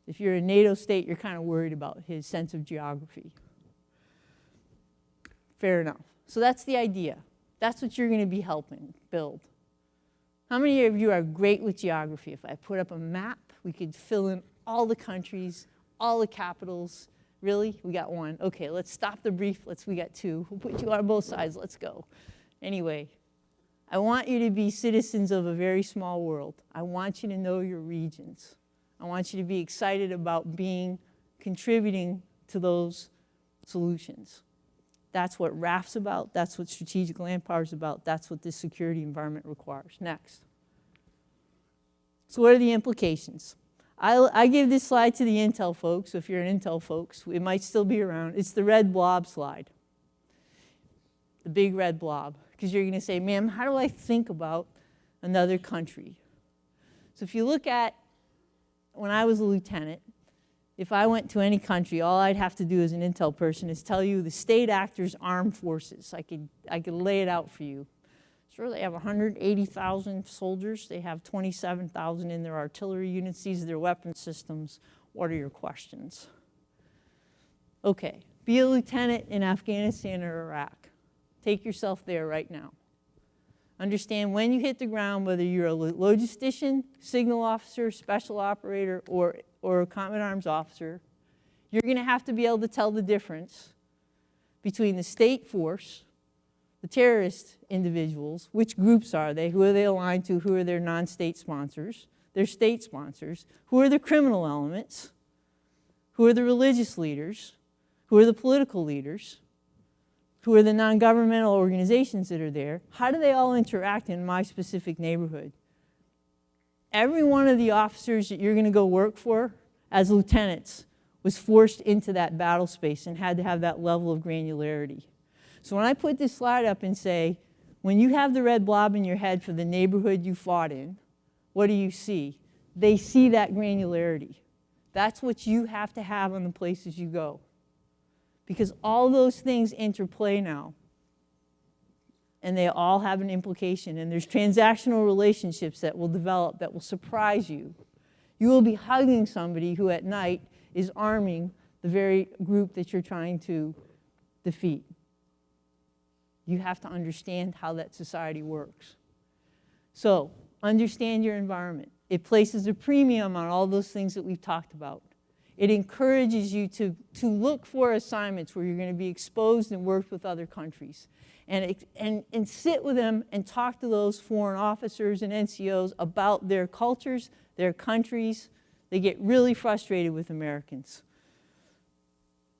If you're a NATO state, you're kind of worried about his sense of geography. Fair enough. So that's the idea. That's what you're going to be helping build. How many of you are great with geography? If I put up a map, we could fill in all the countries, all the capitals. Really? We got one. Okay, let's stop the brief. We got two. We'll put you on both sides. Let's go. Anyway, I want you to be citizens of a very small world. I want you to know your regions. I want you to be excited about contributing to those solutions. That's what RAF's about. That's what Strategic Land Power is about. That's what this security environment requires. Next. So what are the implications? I give this slide to the Intel folks. So if you're an Intel folks, it might still be around. It's the red blob slide. The big red blob. Because you're going to say, ma'am, how do I think about another country? So if you look at when I was a lieutenant, if I went to any country, all I'd have to do as an intel person is tell you the state actors' armed forces. I could lay it out for you. Sure, they have 180,000 soldiers. They have 27,000 in their artillery units. These are their weapon systems. What are your questions? Okay, be a lieutenant in Afghanistan or Iraq. Take yourself there right now. Understand when you hit the ground, whether you're a logistician, signal officer, special operator, or a combat arms officer, you're going to have to be able to tell the difference between the state force, the terrorist individuals, which groups are they, who are they aligned to, who are their non-state sponsors, their state sponsors, who are the criminal elements, who are the religious leaders, who are the political leaders, who are the non-governmental organizations that are there. How do they all interact in my specific neighborhood? Every one of the officers that you're going to go work for as lieutenants was forced into that battle space and had to have that level of granularity. So when I put this slide up and say, when you have the red blob in your head for the neighborhood you fought in, what do you see? They see that granularity. That's what you have to have on the places you go. Because all those things interplay now. And they all have an implication. And there's transactional relationships that will develop that will surprise you. You will be hugging somebody who at night is arming the very group that you're trying to defeat. You have to understand how that society works. So, understand your environment. It places a premium on all those things that we've talked about. It encourages you to look for assignments where you're going to be exposed and work with other countries. And sit with them and talk to those foreign officers and NCOs about their cultures, their countries. They get really frustrated with Americans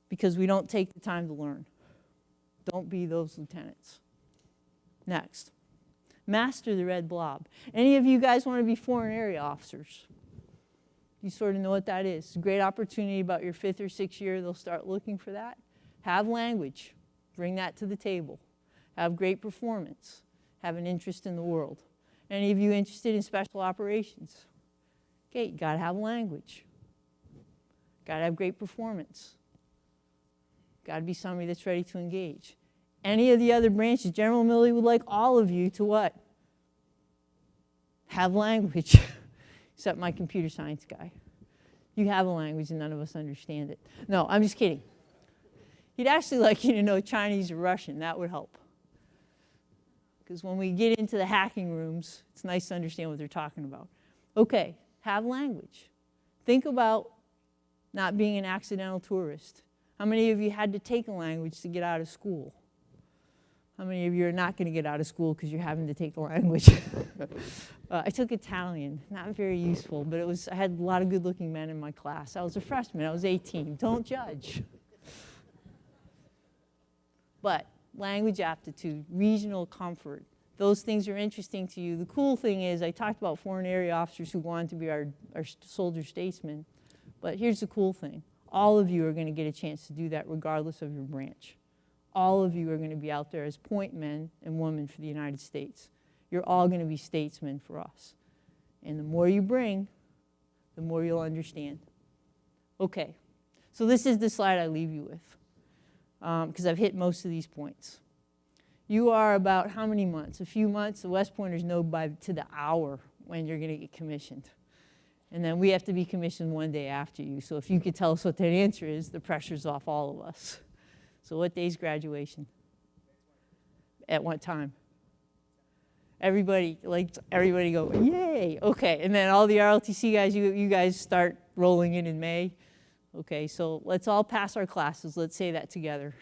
because we don't take the time to learn. Don't be those lieutenants. Next, master the red blob. Any of you guys want to be foreign area officers? You sort of know what that is. It's a great opportunity about your 5th or 6th year. They'll start looking for that. Have language. Bring that to the table. Have great performance. Have an interest in the world. Any of you interested in special operations? Okay, you got to have language. Got to have great performance. Got to be somebody that's ready to engage. Any of the other branches, General Milley would like all of you to what? Have language. Except my computer science guy. You have a language and none of us understand it. No, I'm just kidding. He'd actually like you to know Chinese or Russian. That would help. Because when we get into the hacking rooms, it's nice to understand what they're talking about. Okay, have language. Think about not being an accidental tourist. How many of you had to take a language to get out of school? How many of you are not going to get out of school because you're having to take a language? I took Italian. Not very useful, but I had a lot of good-looking men in my class. I was a freshman. I was 18. Don't judge. But language aptitude, regional comfort, those things are interesting to you. The cool thing is I talked about foreign area officers who wanted to be our soldier statesmen. But here's the cool thing. All of you are going to get a chance to do that regardless of your branch. All of you are going to be out there as point men and women for the United States. You're all going to be statesmen for us. And the more you bring, the more you'll understand. Okay, so this is the slide I leave you with, because I've hit most of these points. You are about how many months? A few months. The West Pointers know to the hour when you're going to get commissioned. And then we have to be commissioned one day after you. So if you could tell us what that answer is, the pressure's off all of us. So what day's graduation? At what time? Everybody go, yay! Okay, and then all the ROTC guys, you guys start rolling in May. Okay, so let's all pass our classes. Let's say that together.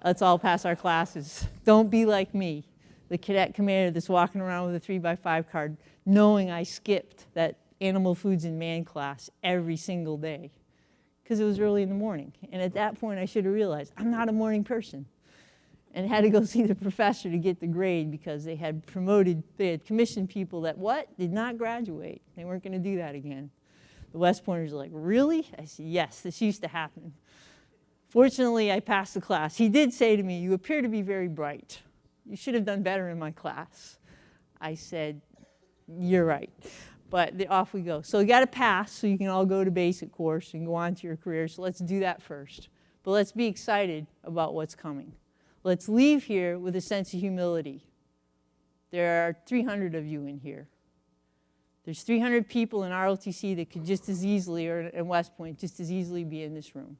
Let's all pass our classes. Don't be like me, the cadet commander that's walking around with a 3x5 card, knowing I skipped that animal foods and man class every single day because it was early in the morning. And at that point, I should have realized I'm not a morning person and had to go see the professor to get the grade because they had commissioned people that did not graduate. They weren't going to do that again. The West Pointers are like, really? I said, yes, this used to happen. Fortunately, I passed the class. He did say to me, you appear to be very bright. You should have done better in my class. I said, you're right. But off we go. So you got to pass so you can all go to basic course and go on to your career. So let's do that first. But let's be excited about what's coming. Let's leave here with a sense of humility. There are 300 of you in here. There's 300 people in ROTC that could just as easily, or in West Point, just as easily be in this room.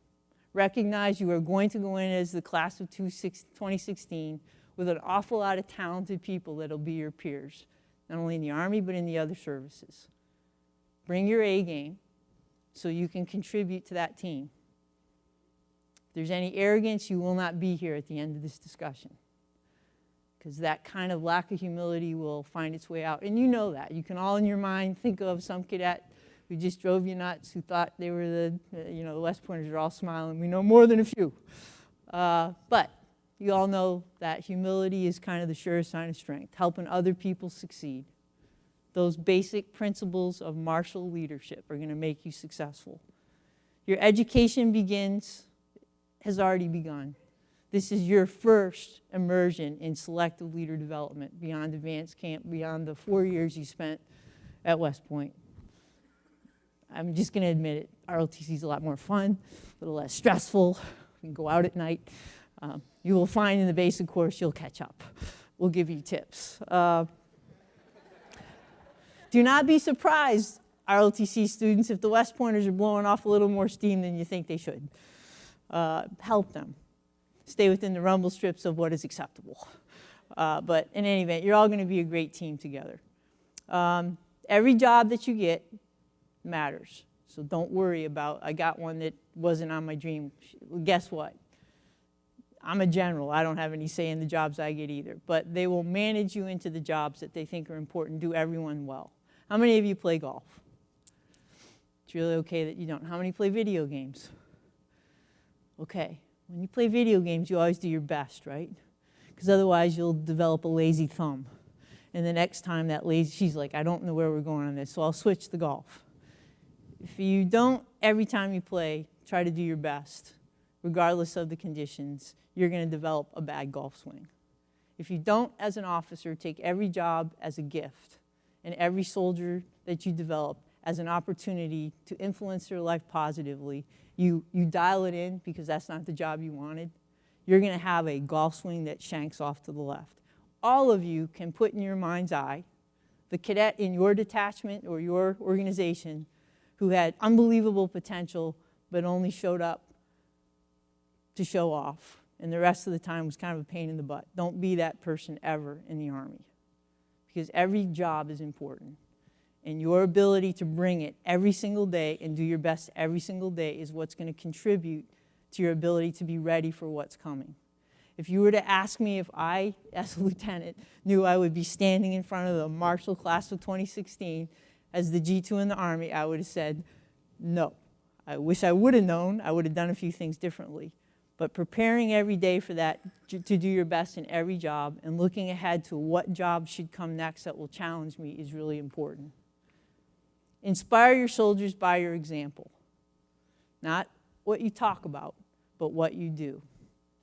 Recognize you are going to go in as the class of 2016 with an awful lot of talented people that will be your peers, not only in the Army, but in the other services. Bring your A game so you can contribute to that team. If there's any arrogance, you will not be here at the end of this discussion, because that kind of lack of humility will find its way out. And you know that. You can all in your mind think of some cadet who just drove you nuts, who thought they were the West Pointers are all smiling. We know more than a few. But you all know that humility is kind of the surest sign of strength, helping other people succeed. Those basic principles of martial leadership are going to make you successful. Your education has already begun. This is your first immersion in selective leader development beyond advanced camp, beyond the 4 years you spent at West Point. I'm just going to admit it. ROTC is a lot more fun, a little less stressful. You can go out at night. You will find in the basic course you'll catch up. We'll give you tips. Do not be surprised, ROTC students, if the West Pointers are blowing off a little more steam than you think they should. Help them. Stay within the rumble strips of what is acceptable. But in any event, you're all going to be a great team together. Every job that you get matters. So don't worry about, I got one that wasn't on my dream. Guess what? I'm a general. I don't have any say in the jobs I get either. But they will manage you into the jobs that they think are important, do everyone well. How many of you play golf? It's really okay that you don't. How many play video games? Okay. When you play video games, you always do your best, right? Because otherwise you'll develop a lazy thumb. And the next time she's like, I don't know where we're going on this, so I'll switch the golf. If you don't, every time you play, try to do your best. regardless of the conditions, you're going to develop a bad golf swing. If you don't, as an officer, take every job as a gift and every soldier that you develop as an opportunity to influence their life positively, you dial it in because that's not the job you wanted, you're going to have a golf swing that shanks off to the left. All of you can put in your mind's eye the cadet in your detachment or your organization who had unbelievable potential but only showed up to show off, and the rest of the time was kind of a pain in the butt. Don't be that person ever in the Army, because every job is important, and your ability to bring it every single day and do your best every single day is what's going to contribute to your ability to be ready for what's coming. If you were to ask me if I, as a lieutenant, knew I would be standing in front of the Marshall class of 2016 as the G2 in the Army, I would have said no. I wish I would have known. I would have done a few things differently. But preparing every day for that, to do your best in every job, and looking ahead to what job should come next that will challenge me is really important. Inspire your soldiers by your example. Not what you talk about, but what you do.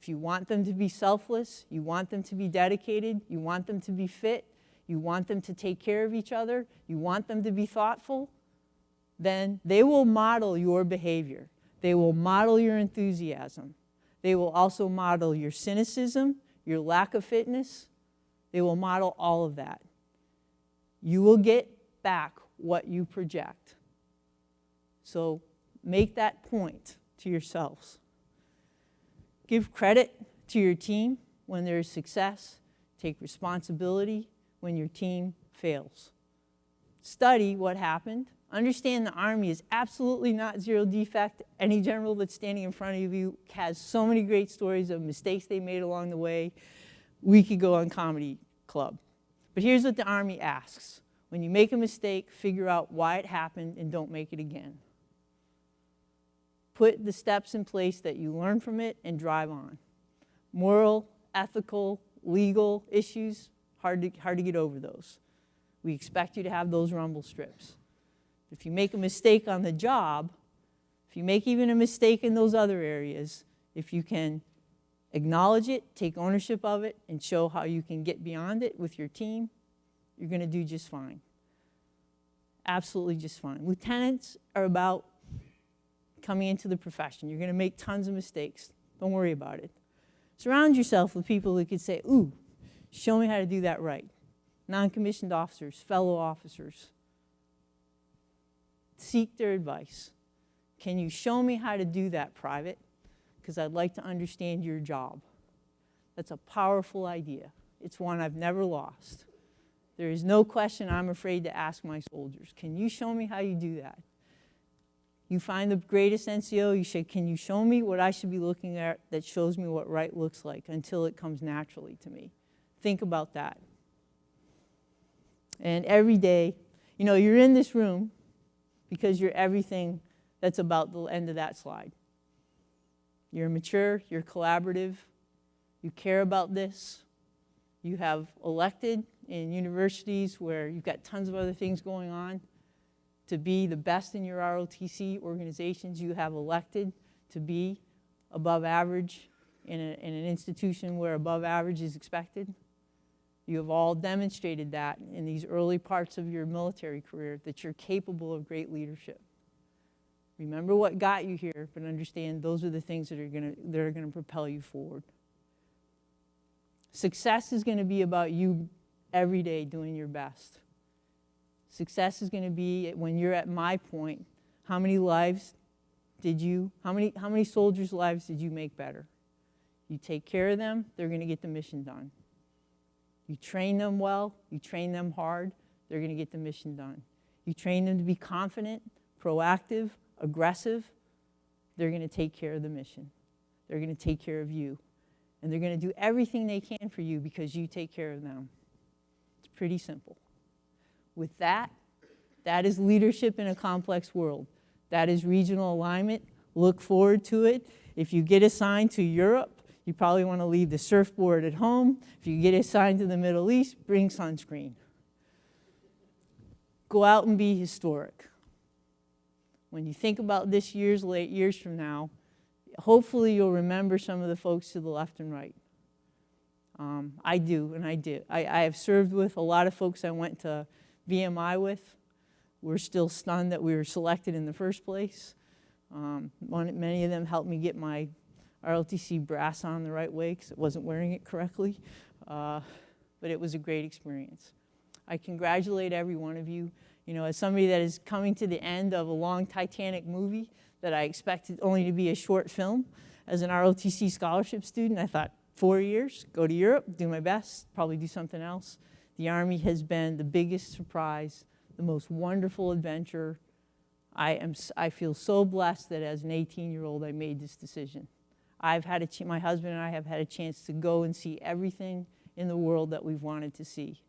If you want them to be selfless, you want them to be dedicated, you want them to be fit, you want them to take care of each other, you want them to be thoughtful, then they will model your behavior. They will model your enthusiasm. They will also model your cynicism, your lack of fitness. They will model all of that. You will get back what you project. So make that point to yourselves. Give credit to your team when there is success. Take responsibility when your team fails. Study what happened. Understand the Army is absolutely not zero defect. Any general that's standing in front of you has so many great stories of mistakes they made along the way. We could go on comedy club. But here's what the Army asks. When you make a mistake, figure out why it happened and don't make it again. Put the steps in place that you learn from it and drive on. Moral, ethical, legal issues, hard to get over those. We expect you to have those rumble strips. If you make a mistake on the job, if you make even a mistake in those other areas, if you can acknowledge it, take ownership of it, and show how you can get beyond it with your team, you're going to do just fine. Absolutely just fine. Lieutenants are about coming into the profession. You're going to make tons of mistakes. Don't worry about it. Surround yourself with people who could say, ooh, show me how to do that right. Non-commissioned officers, fellow officers. Seek their advice. Can you show me how to do that, Private? Because I'd like to understand your job. That's a powerful idea. It's one I've never lost. There is no question I'm afraid to ask my soldiers. Can you show me how you do that? You find the greatest NCO, you say, can you show me what I should be looking at that shows me what right looks like until it comes naturally to me? Think about that. And every day, you're in this room because you're everything that's about the end of that slide. You're mature, you're collaborative, you care about this. You have elected in universities where you've got tons of other things going on to be the best in your ROTC organizations. You have elected to be above average in an institution where above average is expected. You have all demonstrated that in these early parts of your military career, that you're capable of great leadership. Remember what got you here, but understand those are the things that are going to propel you forward. Success is going to be about you every day doing your best. Success is going to be when you're at my point. How many soldiers' lives did you make better? You take care of them, they're going to get the mission done. You train them well, you train them hard, they're going to get the mission done. You train them to be confident, proactive, aggressive, they're going to take care of the mission. They're going to take care of you. And they're going to do everything they can for you because you take care of them. It's pretty simple. With that is leadership in a complex world. That is regional alignment. Look forward to it. If you get assigned to Europe, you probably want to leave the surfboard at home. If you get assigned to the Middle East, bring sunscreen. Go out and be historic. When you think about this years from now, Hopefully you'll remember some of the folks to the left and right. I do, and I did. I have served with a lot of folks I went to VMI with. We're still stunned that we were selected in the first place. Many of them helped me get my ROTC brass on the right way because I wasn't wearing it correctly. But it was a great experience. I congratulate every one of you. You know, as somebody that is coming to the end of a long Titanic movie that I expected only to be a short film, as an ROTC scholarship student, I thought 4 years, go to Europe, do my best, probably do something else. The Army has been the biggest surprise, the most wonderful adventure. I feel so blessed that as an 18-year-old I made this decision. My husband and I have had a chance to go and see everything in the world that we've wanted to see.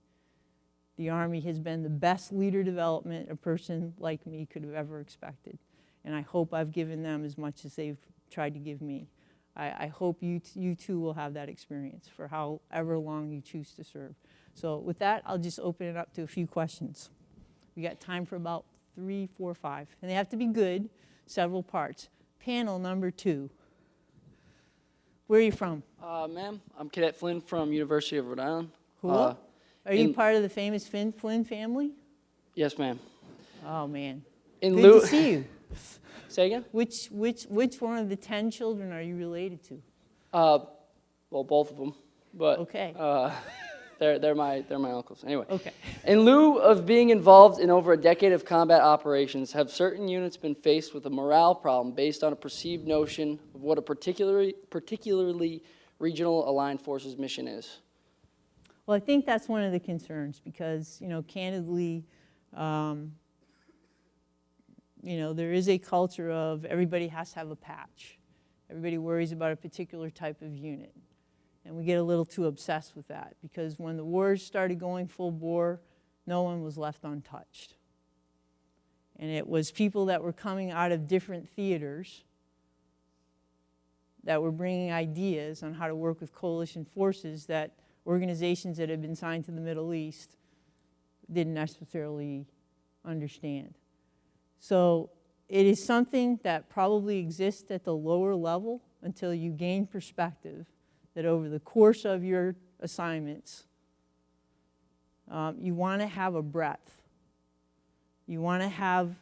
The Army has been the best leader development a person like me could have ever expected. And I hope I've given them as much as they've tried to give me. I hope you too will have that experience for however long you choose to serve. So with that, I'll just open it up to a few questions. We got time for about 3, 4, 5. And they have to be good, several parts. Panel number 2. Where are you from? Ma'am, I'm Cadet Flynn from University of Rhode Island. Who? Are you part of the famous Flynn family? Yes, ma'am. Oh, man. Good to see you. Say again? Which one of the 10 children are you related to? Well, both of them, but okay. They're my uncles. Anyway. Okay. In lieu of being involved in over a decade of combat operations, have certain units been faced with a morale problem based on a perceived notion of what a particularly regional aligned forces mission is? Well, I think that's one of the concerns because, candidly, there is a culture of everybody has to have a patch. Everybody worries about a particular type of unit. And we get a little too obsessed with that because when the wars started going full bore, no one was left untouched. And it was people that were coming out of different theaters that were bringing ideas on how to work with coalition forces that organizations that had been signed to the Middle East didn't necessarily understand. So it is something that probably exists at the lower level until you gain perspective that over the course of your assignments, you want to have a breadth. You want to have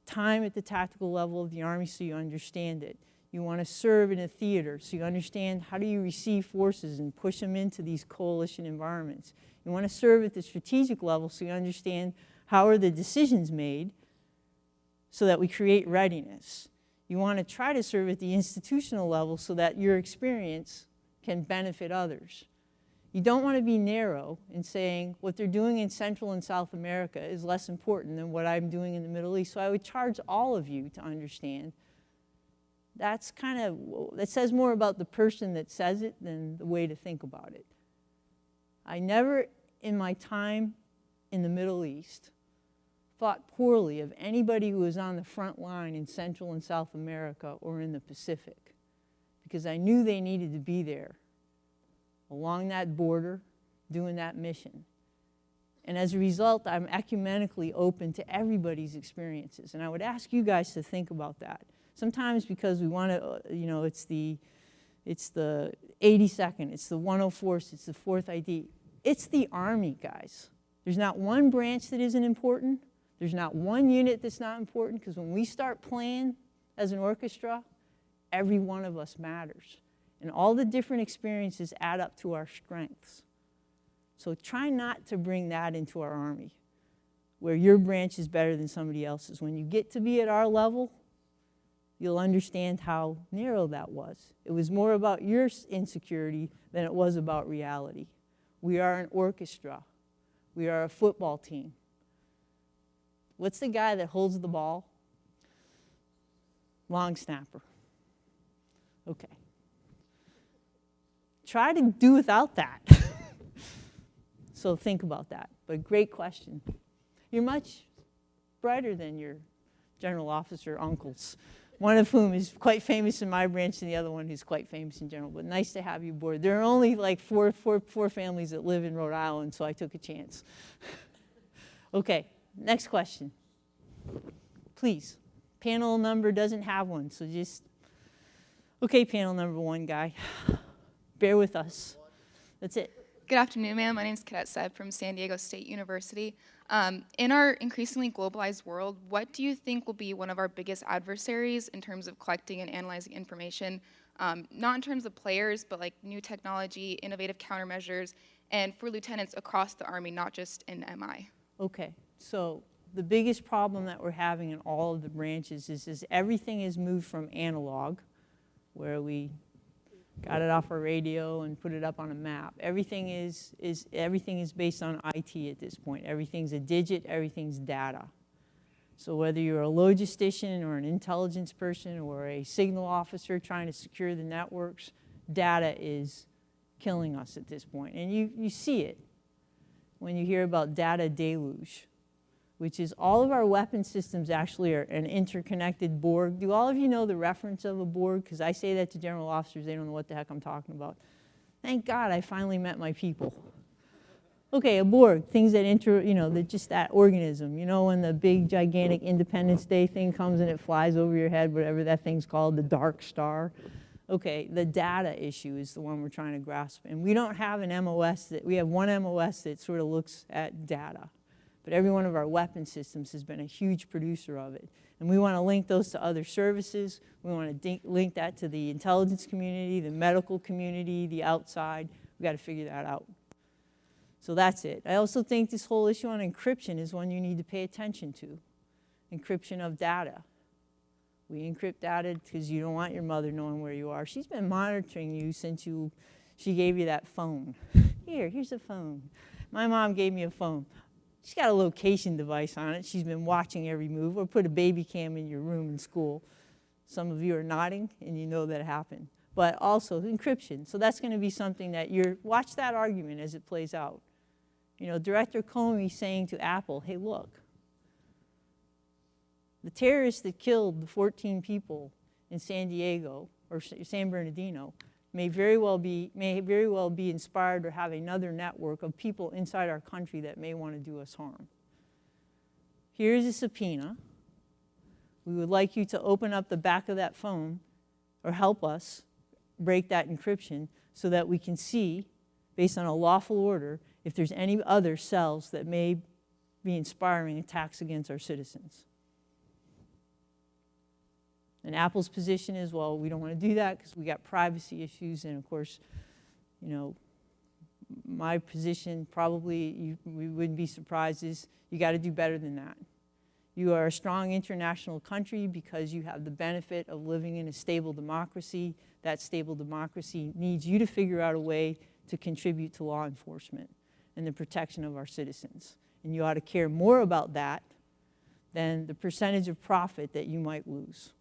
time at the tactical level of the Army so you understand it. You want to serve in a theater so you understand how do you receive forces and push them into these coalition environments. You want to serve at the strategic level so you understand how are the decisions made so that we create readiness. You want to try to serve at the institutional level so that your experience can benefit others. You don't want to be narrow in saying what they're doing in Central and South America is less important than what I'm doing in the Middle East. So I would charge all of you to understand that says more about the person that says it than the way to think about it. I never in my time in the Middle East thought poorly of anybody who was on the front line in Central and South America or in the Pacific, because I knew they needed to be there along that border doing that mission. And as a result, I'm ecumenically open to everybody's experiences. And I would ask you guys to think about that. Sometimes because we want to, it's the 82nd, it's the 104th, it's the 4th ID. It's the Army, guys. There's not one branch that isn't important. There's not one unit that's not important, because when we start playing as an orchestra, every one of us matters. And all the different experiences add up to our strengths. So try not to bring that into our Army, where your branch is better than somebody else's. When you get to be at our level, you'll understand how narrow that was. It was more about your insecurity than it was about reality. We are an orchestra. We are a football team. What's the guy that holds the ball? Long snapper. Okay. Try to do without that. So think about that. But great question. You're much brighter than your general officer uncles, one of whom is quite famous in my branch and the other one who's quite famous in general. But nice to have you aboard. There are only like four families that live in Rhode Island, so I took a chance. Okay, next question. Please. Panel number doesn't have one, so just, Okay, panel number one guy. Bear with us. That's it. Good afternoon, ma'am. My name is Cadet Seb from San Diego State University. In our increasingly globalized world, what do you think will be one of our biggest adversaries in terms of collecting and analyzing information, not in terms of players, but like new technology, innovative countermeasures, and for lieutenants across the Army, not just in MI? Okay, so the biggest problem that we're having in all of the branches is everything is moved from analog, where we got it off our radio and put it up on a map. Everything is based on IT at this point. Everything's a digit, everything's data. So whether you're a logistician or an intelligence person or a signal officer trying to secure the networks, data is killing us at this point. And you see it when you hear about data deluge, which is all of our weapon systems actually are an interconnected Borg. Do all of you know the reference of a Borg? Because I say that to general officers, they don't know what the heck I'm talking about. Thank God I finally met my people. Okay, a Borg, things that that just that organism. You know when the big, gigantic Independence Day thing comes and it flies over your head, whatever that thing's called, the dark star. Okay, the data issue is the one we're trying to grasp. And we don't have an MOS we have one MOS that sort of looks at data. But every one of our weapon systems has been a huge producer of it. And we want to link those to other services. We want to link that to the intelligence community, the medical community, the outside. We've got to figure that out. So that's it. I also think this whole issue on encryption is one you need to pay attention to. Encryption of data. We encrypt data because you don't want your mother knowing where you are. She's been monitoring you since she gave you that phone. Here's a phone. My mom gave me a phone. She's got a location device on it. She's been watching every move. Or put a baby cam in your room in school. Some of you are nodding, and you know that happened. But also encryption. So that's going to be something that watch that argument as it plays out. You know, Director Comey saying to Apple, hey, look, the terrorists that killed the 14 people in San Diego or San Bernardino may very well be inspired or have another network of people inside our country that may want to do us harm. Here's a subpoena. We would like you to open up the back of that phone or help us break that encryption so that we can see, based on a lawful order, if there's any other cells that may be inspiring attacks against our citizens. And Apple's position is, well, we don't want to do that because we got privacy issues. And of course, you know, my position probably, we wouldn't be surprised, is you got to do better than that. You are a strong international country because you have the benefit of living in a stable democracy. That stable democracy needs you to figure out a way to contribute to law enforcement and the protection of our citizens. And you ought to care more about that than the percentage of profit that you might lose.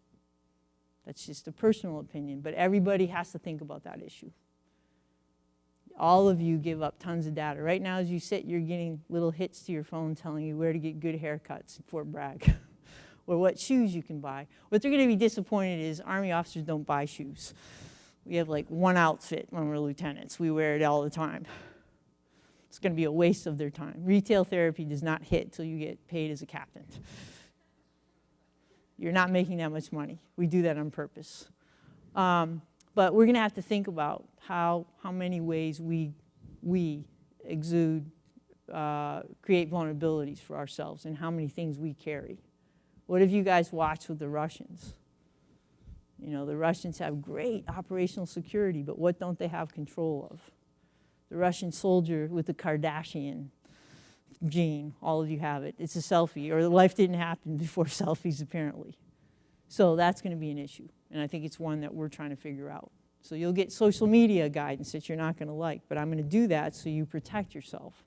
That's just a personal opinion, but everybody has to think about that issue. All of you give up tons of data. Right now, as you sit, you're getting little hits to your phone telling you where to get good haircuts in Fort Bragg or what shoes you can buy. What they're going to be disappointed is Army officers don't buy shoes. We have like one outfit when we're lieutenants. We wear it all the time. It's going to be a waste of their time. Retail therapy does not hit till you get paid as a captain. You're not making that much money. We do that on purpose. But we're going to have to think about how many ways we exude, create vulnerabilities for ourselves and how many things we carry. What have you guys watched with the Russians? You know, the Russians have great operational security, but what don't they have control of? The Russian soldier with the Kardashian gene, all of you have it. It's a selfie, or life didn't happen before selfies, apparently. So that's going to be an issue, and I think it's one that we're trying to figure out. So you'll get social media guidance that you're not going to like, but I'm going to do that so you protect yourself.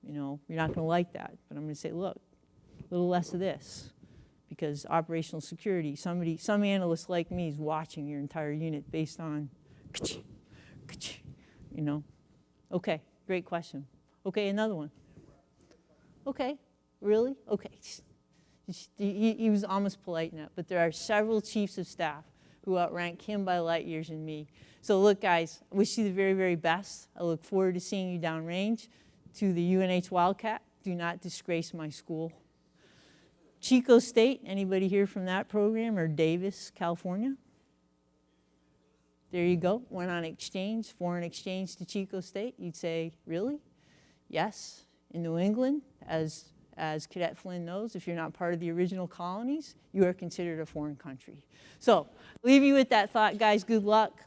You know, you're not going to like that, but I'm going to say, look, a little less of this, because operational security, some analyst like me is watching your entire unit based on, you know. Okay, great question. Okay, another one. Okay, really? Okay. He was almost polite enough, but there are several chiefs of staff who outrank him by light years and me. So look, guys, I wish you the very, very best. I look forward to seeing you downrange. To the UNH Wildcat, do not disgrace my school. Chico State, anybody here from that program, or Davis, California? there you go. Went on exchange, foreign exchange to Chico State. You'd say, really? Yes. In New England, as Cadet Flynn knows, if you're not part of the original colonies, you are considered a foreign country. So leave you with that thought, guys. Good luck.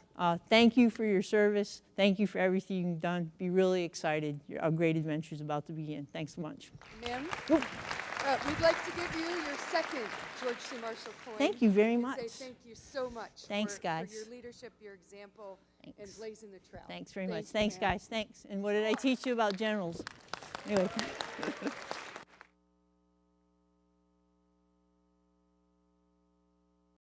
Thank you for your service. Thank you for everything you've done. Be really excited. A great adventure is about to begin. Thanks so much. Ma'am, we'd like to give you your second George C. Marshall coin. Thank you very and much. Say thank you so much. Thanks, guys. For your leadership, your example, and blazing the trail. Thanks very much. Thanks, Thanks, ma'am. guys. Thanks. And what did I teach you about generals? Anyway.